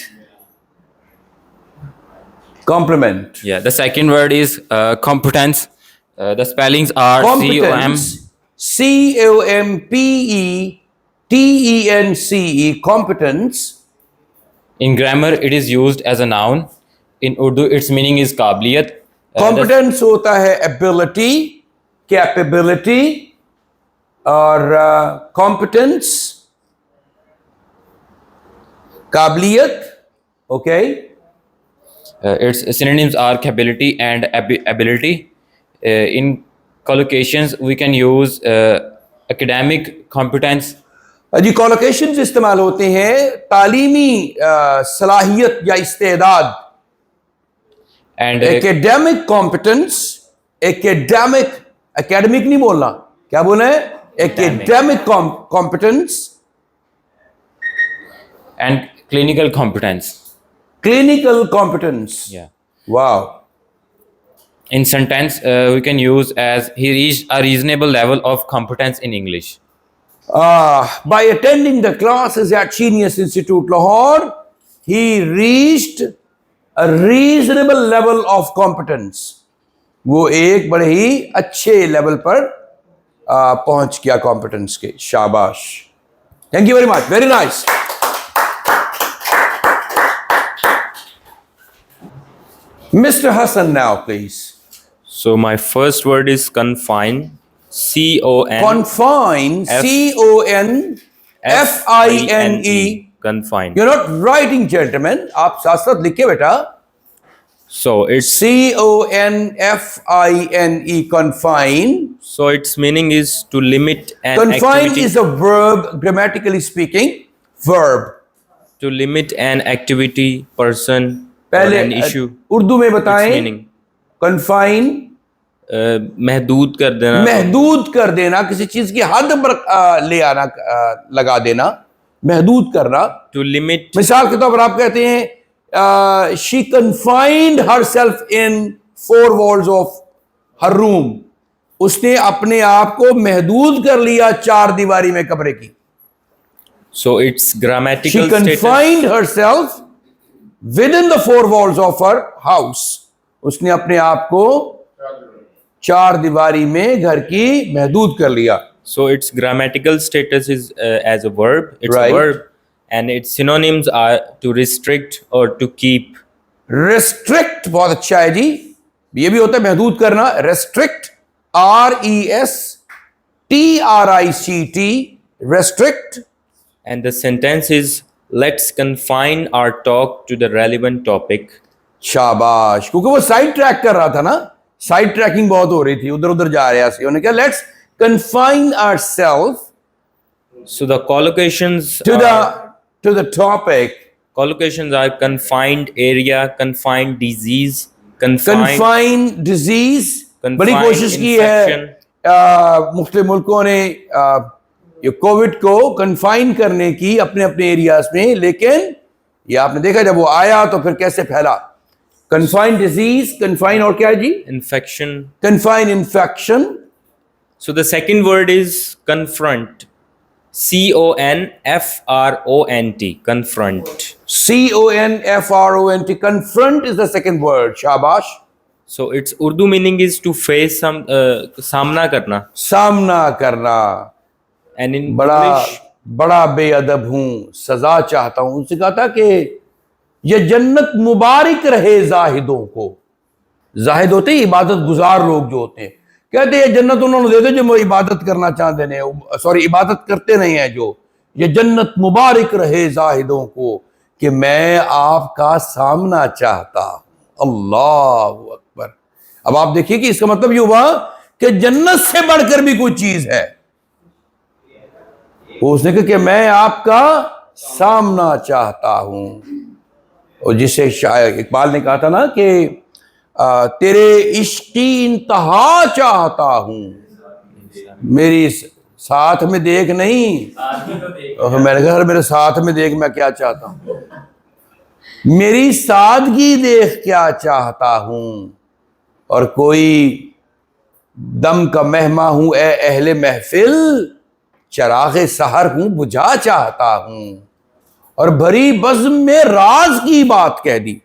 compliment. yeah. The second word is competence. The spellings are Competence, COMPETENCE, competence। In grammar, it is used as a noun. In Urdu, its meaning is काबिलियत. कॉम्पिटेंस होता है एबिलिटी, कैपेबिलिटी, और competence काबिलियत। Okay, Its synonyms are capability and ability. In collocations, we can use academic competence, जी कॉलोकेशंस इस्तेमाल होते हैं तालीमी सलाहियत या इस्तेदाद। and एकेडमिक कॉम्पिटेंस, एकेडमिक नहीं बोलना, क्या बोले, academic competence, and clinical competence. Clinical competence. Yeah. Wow. In sentence, we can use as he reached a reasonable level of competence in English. By attending the classes at Genius Institute Lahore, he reached a reasonable level of competence. वो एक बड़े ही अच्छे level पर पहुंच गया competence के। शाबाश, thank you very much, very nice. Mr. Hassan now, please. So my first word is confine. CON. Confine, CONFINE. Confine. You're not writing, gentlemen. आप साथ साथ लिखे बेटा। So it's CONFINE, confine. so its meaning is to limit an Confine activity. is a verb, grammatically speaking, verb. To limit an activity, person, or पहले an issue. Urdu में Its बताएं। meaning. Confine महदूद कर देना, महदूद कर देना, किसी चीज की हद पर ले आना, लगा देना, महदूद करना। to limit, मिसाल के तौर पर आप कहते हैं she confined her self in 4 walls of her room, उसने अपने आप को महदूद कर लिया 4 दीवारी में कमरे की। so its She grammatical status, confined herself within the 4 walls of her house, उसने अपने आप को 4 दीवारी में घर की महदूद कर लिया। so its grammatical status is as a verb, it's Right. a verb, and its synonyms are to restrict or to keep. Restrict बहुत अच्छा है जी, ये भी होता है महदूद करना। Restrict, RESTRICT, restrict. And the sentence is, let's confine our talk to the relevant topic. शाबाश, क्योंकि वो साइड ट्रैक कर रहा था ना, साइड ट्रैकिंग बहुत हो रही थी, उधर उधर जा रहा है। उन्होंने कहा let's confine ourself So the collocations to the topic, collocations are confined area, confined disease, confined confine disease. बड़ी Confined कोशिश की है मुख्तलिफ मुल्कों ने ये कोविड को कन्फाइन करने की अपने अपने एरियाज में, लेकिन ये आपने देखा जब वो आया तो फिर कैसे फैला। कन्फाइन डिजीज, कन्फाइन और क्या है जी? infection. Confine infection. So the second word is confront. CONFRONT. Confront. CONFRONT, confront is the second word। शाबाश। So its Urdu meaning is to face some सामना करना. सामना करना। And in बड़ा English, बड़ा बेअदब हूं, सजा चाहता हूं। उनसे कहा था कि ये जन्नत मुबारक रहे जाहिदों को। जाहिद होते ही इबादत गुजार लोग जो होते हैं, कहते हैं ये जन्नत उन्होंने दे दो जो इबादत करना चाहते नहीं, सॉरी इबादत करते नहीं है जो। ये जन्नत मुबारक रहे जाहिदों को कि मैं आपका सामना चाहता हूं। अल्लाह अकबर। अब आप देखिए कि इसका मतलब ये हुआ कि जन्नत से बढ़कर भी कोई चीज है। उसने कहा कि मैं आपका सामना चाहता हूं। और जिसे शायद इकबाल ने कहा था ना कि तेरे इश्क की इंतहा चाहता हूं, मेरी साथ में देख नहीं। और मैंने कहा मेरे साथ में देख मैं क्या चाहता हूं, मेरी सादगी देख क्या चाहता हूं। और कोई दम का मेहमा हूं ए अहले महफिल, चरागे सहर हूं बुझा चाहता हूं। और भरी बज़्म में राज की बात कह दी,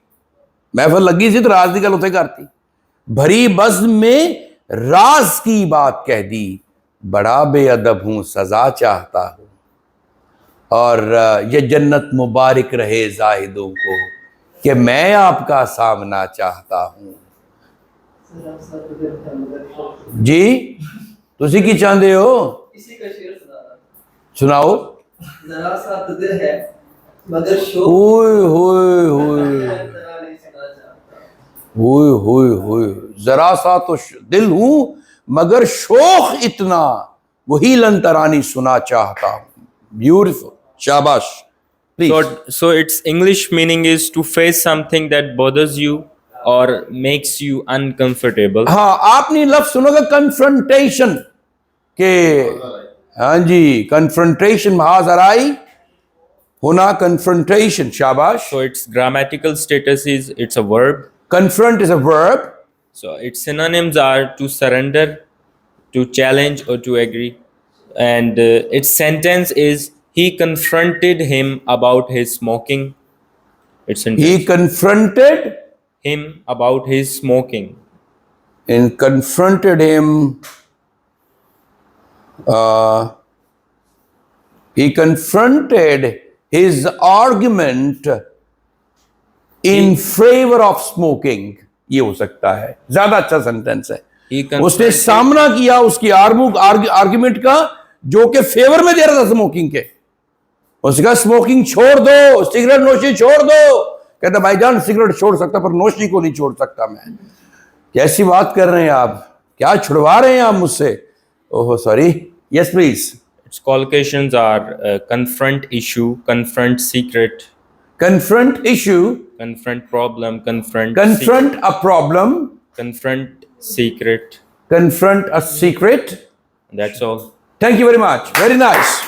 महफिल लगी सी तो राज की गल उथे करती। भरी बज़्म में राज की बात कह दी, बड़ा बेअदब हूं सजा चाहता हूं। और ये जन्नत मुबारक रहे जाहिदों को कि मैं आपका सामना चाहता हूं। जी तुसी की चाहते हो? इसी का शेर सुनाओ। जरा सा तो दिल है मगर शोक ओए होए होए होए होए होए, जरा सा तो दिल हूं मगर शोक इतना, वही लंतरानी सुना चाहता हूं। ब्यूटीफुल, शाबाश। so its English meaning is to face something that bothers you or makes you uncomfortable. हाँ, आपने लफ्ज सुनोगे कन्फ्रंटेशन के, हाँ जी, कन्फ्रंटेशन महाजराई होना, कन्फ्रंटेशन। शाबाश। So its grammatical status is it's a verb. Confront is a verb. So its synonyms are to surrender, to challenge, or to agree. And its sentence is he confronted him about his smoking. Its sentence. He confronted Him about his smoking. and confronted him. He confronted his argument in favor of smoking. ये हो सकता है, ज्यादा अच्छा sentence है। He उसने confronted, सामना किया उसकी आर्गुमेंट का जो कि फेवर में दे रहा था स्मोकिंग के। उसने कहा स्मोकिंग छोड़ दो, सिगरेट नोशी छोड़ दो। कहता भाईजान सिगरेट छोड़ सकता पर नोशी को नहीं छोड़ सकता मैं। कैसी बात कर रहे हैं आप, क्या छुड़वा रहे हैं आप मुझसे? ओहो sorry, yes please. its collocations are confront issue, confront secret, Confront issue, confront problem, confront confront a problem, confront secret. confront a secret. That's all. Thank you very much. Very nice.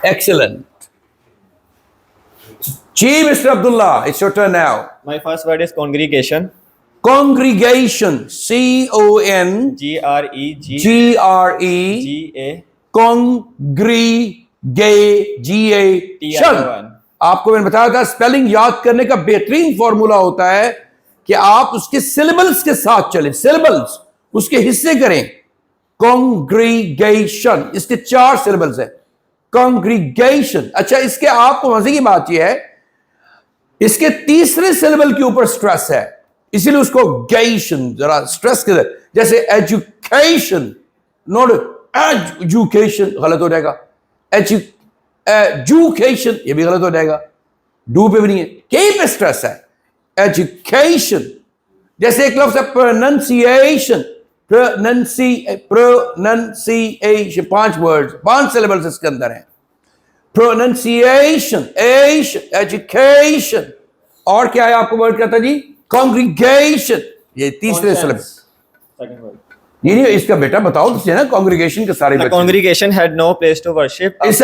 Excellent. Ji, Mr. Abdullah, it's your turn now. My first word is congregation. Congregation. CONGREGA. Congregation. आपको मैंने बताया था spelling याद करने का बेहतरीन formula होता है कि आप उसके सिलेबल्स के साथ चलें, सिलेबल्स उसके हिस्से करें. कॉन्ग्रीगेशन, इसके 4 सिलेबल्स हैं. कॉन्ग्रीगेशन. अच्छा, इसके आपको मजे की बात यह है, इसके तीसरे सिलेबल के ऊपर स्ट्रेस है, इसीलिए उसको गेशन जरा स्ट्रेस के, जैसे एजुकेशन, नॉट एजुकेशन, गलत हो जाएगा. एजुकेशन ये भी गलत हो जाएगा, डू पे भी नहीं है, के पे स्ट्रेस है. एजुकेशन. जैसे एक लफ्ज है प्रोनंसिएशन, प्रोनंसिएशन, 5 वर्ड्स, 5 सिलेबल्स इसके अंदर हैं. प्रोनंसिएशन, एजुकेशन, और क्या है आपको वर्ड कहता जी? कॉन्ग्रीगेशन. ये तीसरे सिलेबल. Second word. ये नहीं, इसका बेटा बताओ तो ना कॉन्ग्रीगेशन के सारे. The congregation had no place to worship. It's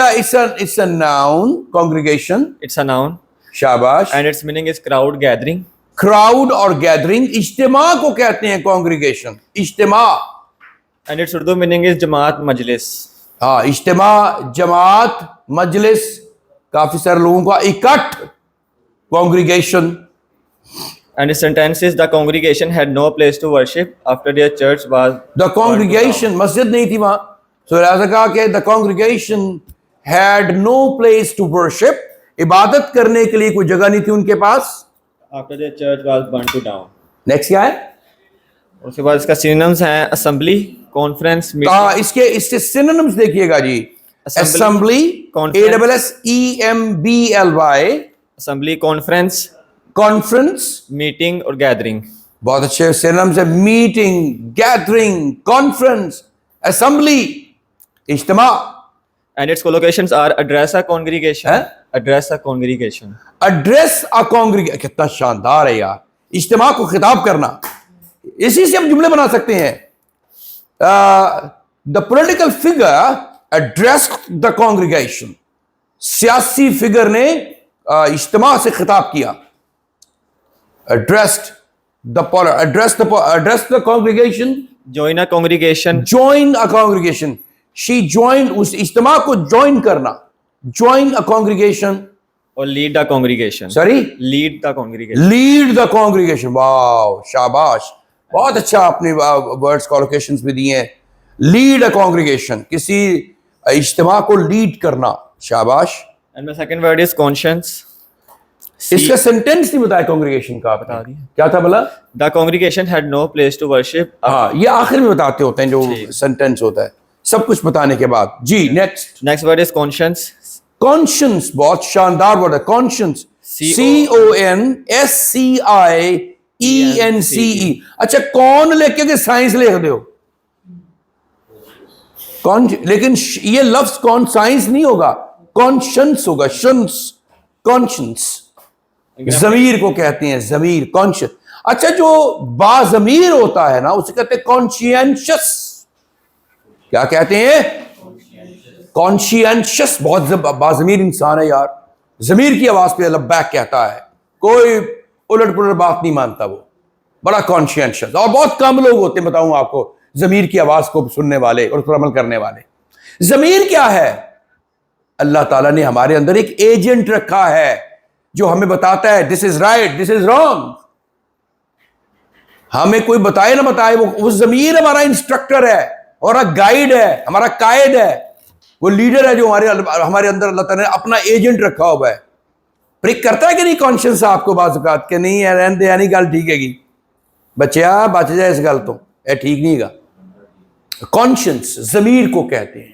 a noun. Congregation. It's a noun. शाबाश. And its meaning is crowd gathering. Crowd और गैदरिंग. इज्तिमा को कहते हैं कॉन्ग्रीगेशन. इज्तिमा. And its Urdu meaning is जमात मजलिस. हाँ, इज्तिमा, जमात, मजलिस, काफी सारे लोगों का इकट्ठ, congregation. And its sentence is the congregation had no place to worship after their church was. The congregation, मस्जिद नहीं थी वहां, तो ऐसा कहा कि the congregation had no place to worship. इबादत करने के लिए कोई जगह नहीं थी उनके पास. After their church was burned to down. Next क्या है? उसके बाद इसका synonyms हैं assembly, conference, meeting. इसके सिनोनिम्स देखिएगा जी. Assembly, ASSEMBLY, assembly, conference, conference, meeting और gathering. बहुत अच्छे सिनोनिम्स है. मीटिंग, गैदरिंग, कॉन्फ्रेंस, असेंबली, इज्तिमा. And its collocations are address a congregation. हैं? Address a congregation. Address a congregation. कितना शानदार है यार, इज्तिमा को खिताब करना. इसी से हम जुमले बना सकते हैं. The political figure addressed the congregation. सियासी फिगर ने इज्तिमा से खिताब किया. Addressed the congregation. Join a congregation. Join a congregation. She join, उस इज्तिमा को ज्वाइन करना. Join a congregation. और lead the congregation. Sorry, Lead the congregation. Lead the congregation. Wow, शाबाश, बहुत अच्छा आपने वर्ड्स कॉलोकेशंस भी दिए हैं. लीड अ कॉन्ग्रीगेशन, किसी इज्तिमा को लीड करना. शाबाश. And my second word is conscience. इसका सेंटेंस नहीं बताया कॉन्ग्रीगेशन का. बता दिया. क्या था बोला? The congregation had no place to worship. हाँ, ये आखिर में बताते होते हैं जो सेंटेंस होता है, सब कुछ बताने के बाद. जी, next. Next word is conscience. Conscience, बहुत शानदार वर्ड है. Conscience, CONSCIENCE. अच्छा, कौन लेके के साइंस लिख दो कौन, लेकिन ये लफ्ज कौन साइंस नहीं होगा, कॉन्शियंस होगा. Shuns, conscience. जमीर को कहते हैं, जमीर, कॉन्शियस. अच्छा, जो बाजमीर होता है ना, उसे कहते हैं कॉन्शियंशियस. क्या कहते हैं? कॉन्शियंशियस. बहुत बाजमीर इंसान है यार. जमीर की आवाज पे लब्बैक कहता है, कोई उलट पुलट बात नहीं मानता वो. बड़ा कॉन्शियंशियस. और बहुत कम लोग होते हैं, बताऊं आपको, जमीर की आवाज को सुनने वाले और उस पर अमल करने वाले. जमीर क्या है? अल्लाह ताला ने हमारे अंदर एक एजेंट रखा है जो हमें बताता है this is right, this is wrong. हमें कोई बताए ना बताए, वो जमीर हमारा इंस्ट्रक्टर है, हमारा गाइड है, हमारा कायद है, वो लीडर है जो हमारे अंदर अल्लाह ताला ने अपना एजेंट रखा हुआ है. प्रिक करता है कि नहीं कॉन्शियस आपको बाज़ के नहीं है, रहने दे, यानी गल ठीक हैगी, बच्चा बच जाए इस गल तो, ये ठीक नहीं है. कॉन्शियस जमीर को कहते हैं.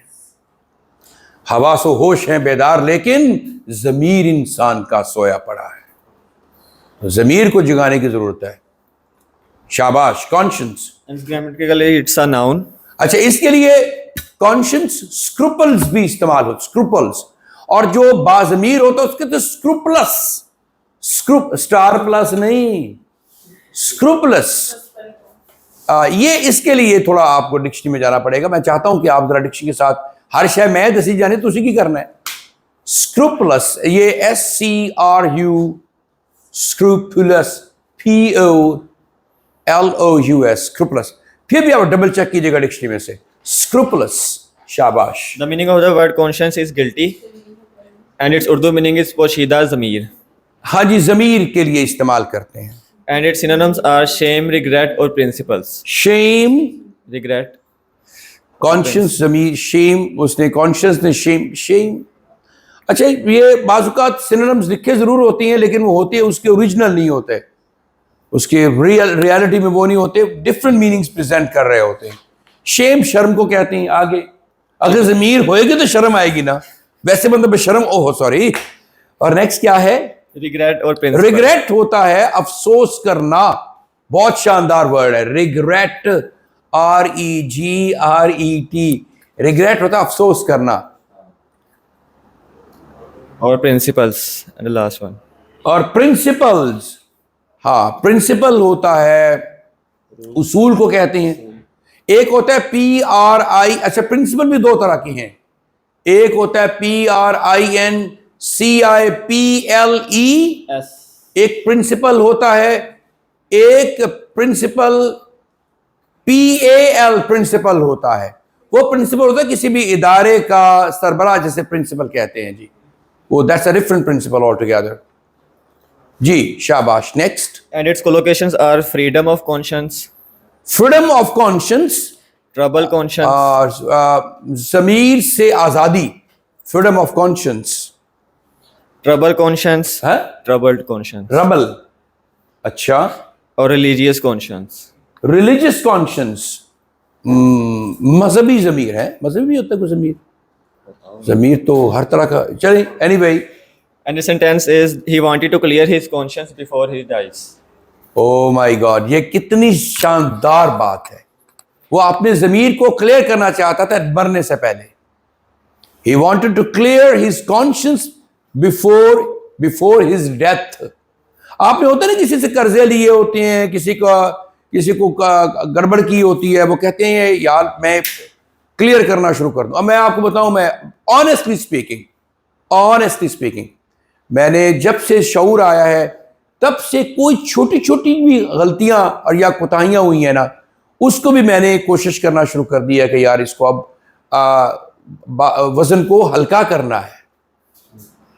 हवासो होश हैं बेदार, लेकिन जमीर इंसान का सोया पड़ा है. तो जमीर को जगाने की जरूरत है. शाबाश. Conscious. Grammatically, it's a noun. अच्छा, इसके लिए कॉन्शियस स्क्रूपल्स भी इस्तेमाल हो. स्क्रूपल्स. और जो बाजमीर होता है उसके तो स्क्रूपलस. स्टार प्लस नहीं, स्क्रूपलस, ये इसके लिए थोड़ा आपको डिक्शनरी में जाना पड़ेगा। मैं चाहता हूं कि आप जरा डिक्शनरी के साथ हर शय मैं दसी जाने तो उसी की करना है। स्क्रूपलस, ये SCRU, स्क्रूपुलस, POLOUS, स्क्रूपलस। फिर भी आप डबल चेक कीजिएगा डिक्शनरी में से। स्क्रूपलस, शाबाश। The meaning of the word conscience is guilty, and its Urdu meaning is पोशीदा ज़मीर. हाँ जी, जमीर के लिए इस्तेमाल करते हैं। And its synonyms are shame, regret, or principles. Shame, Regret. Conscious, जमीर, शेम, उसने कॉन्शियस ने शेम, शेम। अच्छा, ये बाजुकात सिनोनिम्स लिखे जरूर होती हैं, लेकिन वो होते हैं उसके ओरिजिनल नहीं होते, उसके रियलिटी में वो नहीं होते, डिफरेंट मीनिंग्स प्रेजेंट कर रहे होते हैं। शेम शर्म को कहते हैं। आगे अगर जमीर होएगी तो शर्म आएगी ना, वैसे मतलब बेशर्म, ओह सॉरी। और नेक्स्ट क्या है? Regret or principles. रिग्रेट होता है अफसोस करना। बहुत शानदार वर्ड है रिग्रेट, REGRET। रिग्रेट होता है अफसोस करना। Or principles. And the last one. और प्रिंसिपल्स, हाँ प्रिंसिपल होता है, उसूल को कहते हैं। एक होता है PRI, अच्छा प्रिंसिपल भी दो तरह के हैं। एक होता है PRINCIPLE, S. एक प्रिंसिपल होता है, एक प्रिंसिपल PAL प्रिंसिपल होता है। वो प्रिंसिपल होता है किसी भी इदारे का सरबराह, जैसे प्रिंसिपल कहते हैं जी, वो that's a different principle altogether. जी शाबाश। Next, And its collocations are freedom of conscience, freedom of conscience, trouble conscience, जमीर से आजादी, freedom of conscience, trouble conscience, है troubled conscience, रबल, अच्छा, or religious conscience. Religious conscience, मजहबी जमीर है। मजहबी भी होता है कोई जमीर, जमीर तो हर तरह का। चलिए anyway, And the sentence is he wanted to clear his conscience before he dies. Oh my God, ये कितनी शानदार बात है। वो अपने जमीर को क्लियर करना चाहता था मरने से पहले। He wanted to clear his conscience before his death. आपने होता ना किसी से कर्जे लिए होते हैं, किसी को गड़बड़ की होती है, वो कहते हैं यार मैं क्लियर करना शुरू कर दूं। अब मैं आपको बताऊं, मैं ऑनेस्टली स्पीकिंग मैंने जब से शऊर आया है तब से कोई छोटी छोटी भी गलतियां और या कोताहियां हुई हैं ना, उसको भी मैंने कोशिश करना शुरू कर दिया कि यार इसको अब वजन को हल्का करना है।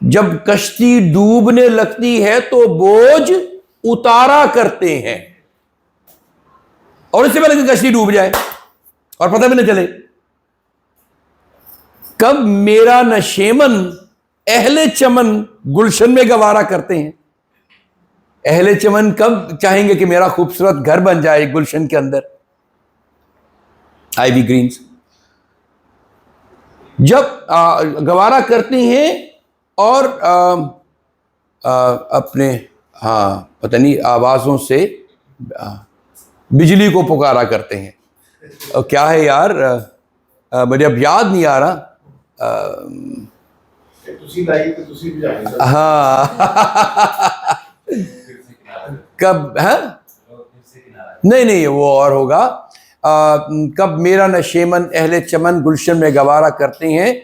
जब कश्ती डूबने लगती है तो बोझ उतारा करते हैं, और इससे पहले कि कश्ती डूब जाए और पता भी न चले। कब मेरा नशेमन अहले चमन गुलशन में गवारा करते हैं। अहले चमन कब चाहेंगे कि मेरा खूबसूरत घर बन जाए गुलशन के अंदर, आईवी ग्रीन्स। जब गवारा करते हैं और अपने पता नहीं आवाजों से बिजली को पुकारा करते हैं। और क्या है यार, मुझे अब याद नहीं आ रहा। हाँ कब है, नहीं वो और होगा। कब मेरा नशेमन अहले चमन गुलशन में गवारा करते हैं,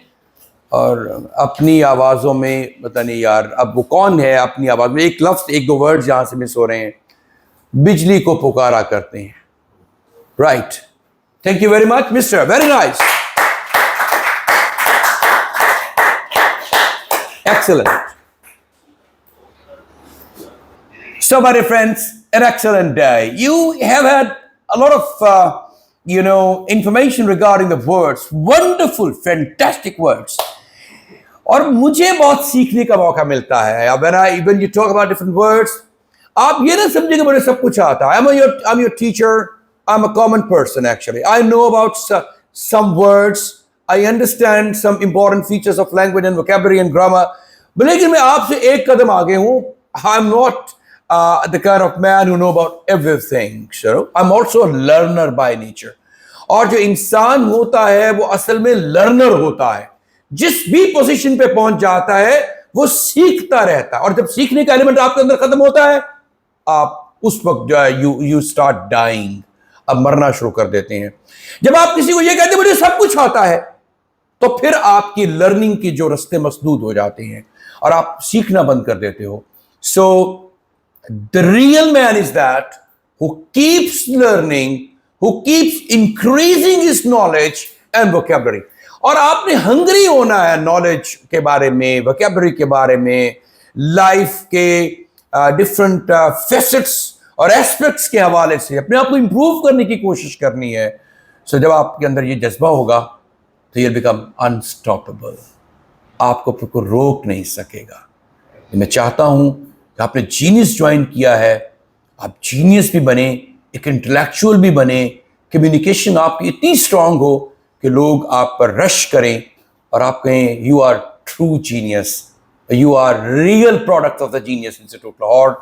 और अपनी आवाज़ों में पता नहीं यार अब वो कौन है अपनी आवाज़ में, एक लफ्ज़ एक दो वर्ड जहाँ से मिस हो रहे हैं, बिजली को पुकारा करते हैं। Right, thank you very much mister, very nice, excellent. So my dear friends, an excellent day. You have had a lot of information regarding the words, wonderful, fantastic words. और मुझे बहुत सीखने का मौका मिलता है। When you talk about different words, आप ये ना समझे कि मुझे सब कुछ आता है। I'm your teacher. I'm a common person actually. I know about some words. I understand some important features of language and vocabulary and grammar. लेकिन मैं आपसे एक कदम आगे हूँ। I'm not the kind of man who know about everything. So I'm also a learner by nature. और जो इंसान होता है वो असल में लर्नर होता है। जिस भी पोजीशन पे पहुंच जाता है वो सीखता रहता है, और जब सीखने का एलिमेंट आपके अंदर खत्म होता है आप उस वक्त जो है यू स्टार्ट डाइंग, अब मरना शुरू कर देते हैं। जब आप किसी को ये कहते हैं मुझे सब कुछ आता है, तो फिर आपकी लर्निंग की जो रास्ते मसदूद हो जाते हैं और आप सीखना बंद कर देते हो। So the real man is that who keeps learning, who keeps increasing his knowledge and vocabulary. और आपने हंग्री होना है नॉलेज के बारे में, वोकैबुलरी के बारे में, लाइफ के डिफरेंट फेसेट्स और एस्पेक्ट्स के हवाले से अपने आप को इंप्रूव करने की कोशिश करनी है। सो जब आपके अंदर ये जज्बा होगा तो ये बिकम अनस्टॉपेबल, आपको फिर कोई रोक नहीं सकेगा। मैं चाहता हूं कि आपने जीनियस ज्वाइन किया है, आप जीनियस भी बने, एक इंटेलेक्चुअल भी बने, कम्युनिकेशन आपकी इतनी स्ट्रांग हो कि लोग आप पर रश करें और आप कहें you are true genius, you are real product of the genius institute Lahore.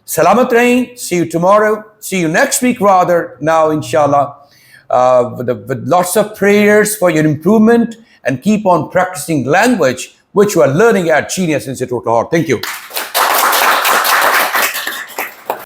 सलामत रहें, see you tomorrow, see you next week rather now इंशाल्लाह, with lots of prayers for your improvement, and keep on practicing language which you are learning at Genius Institute Lahore. Thank you.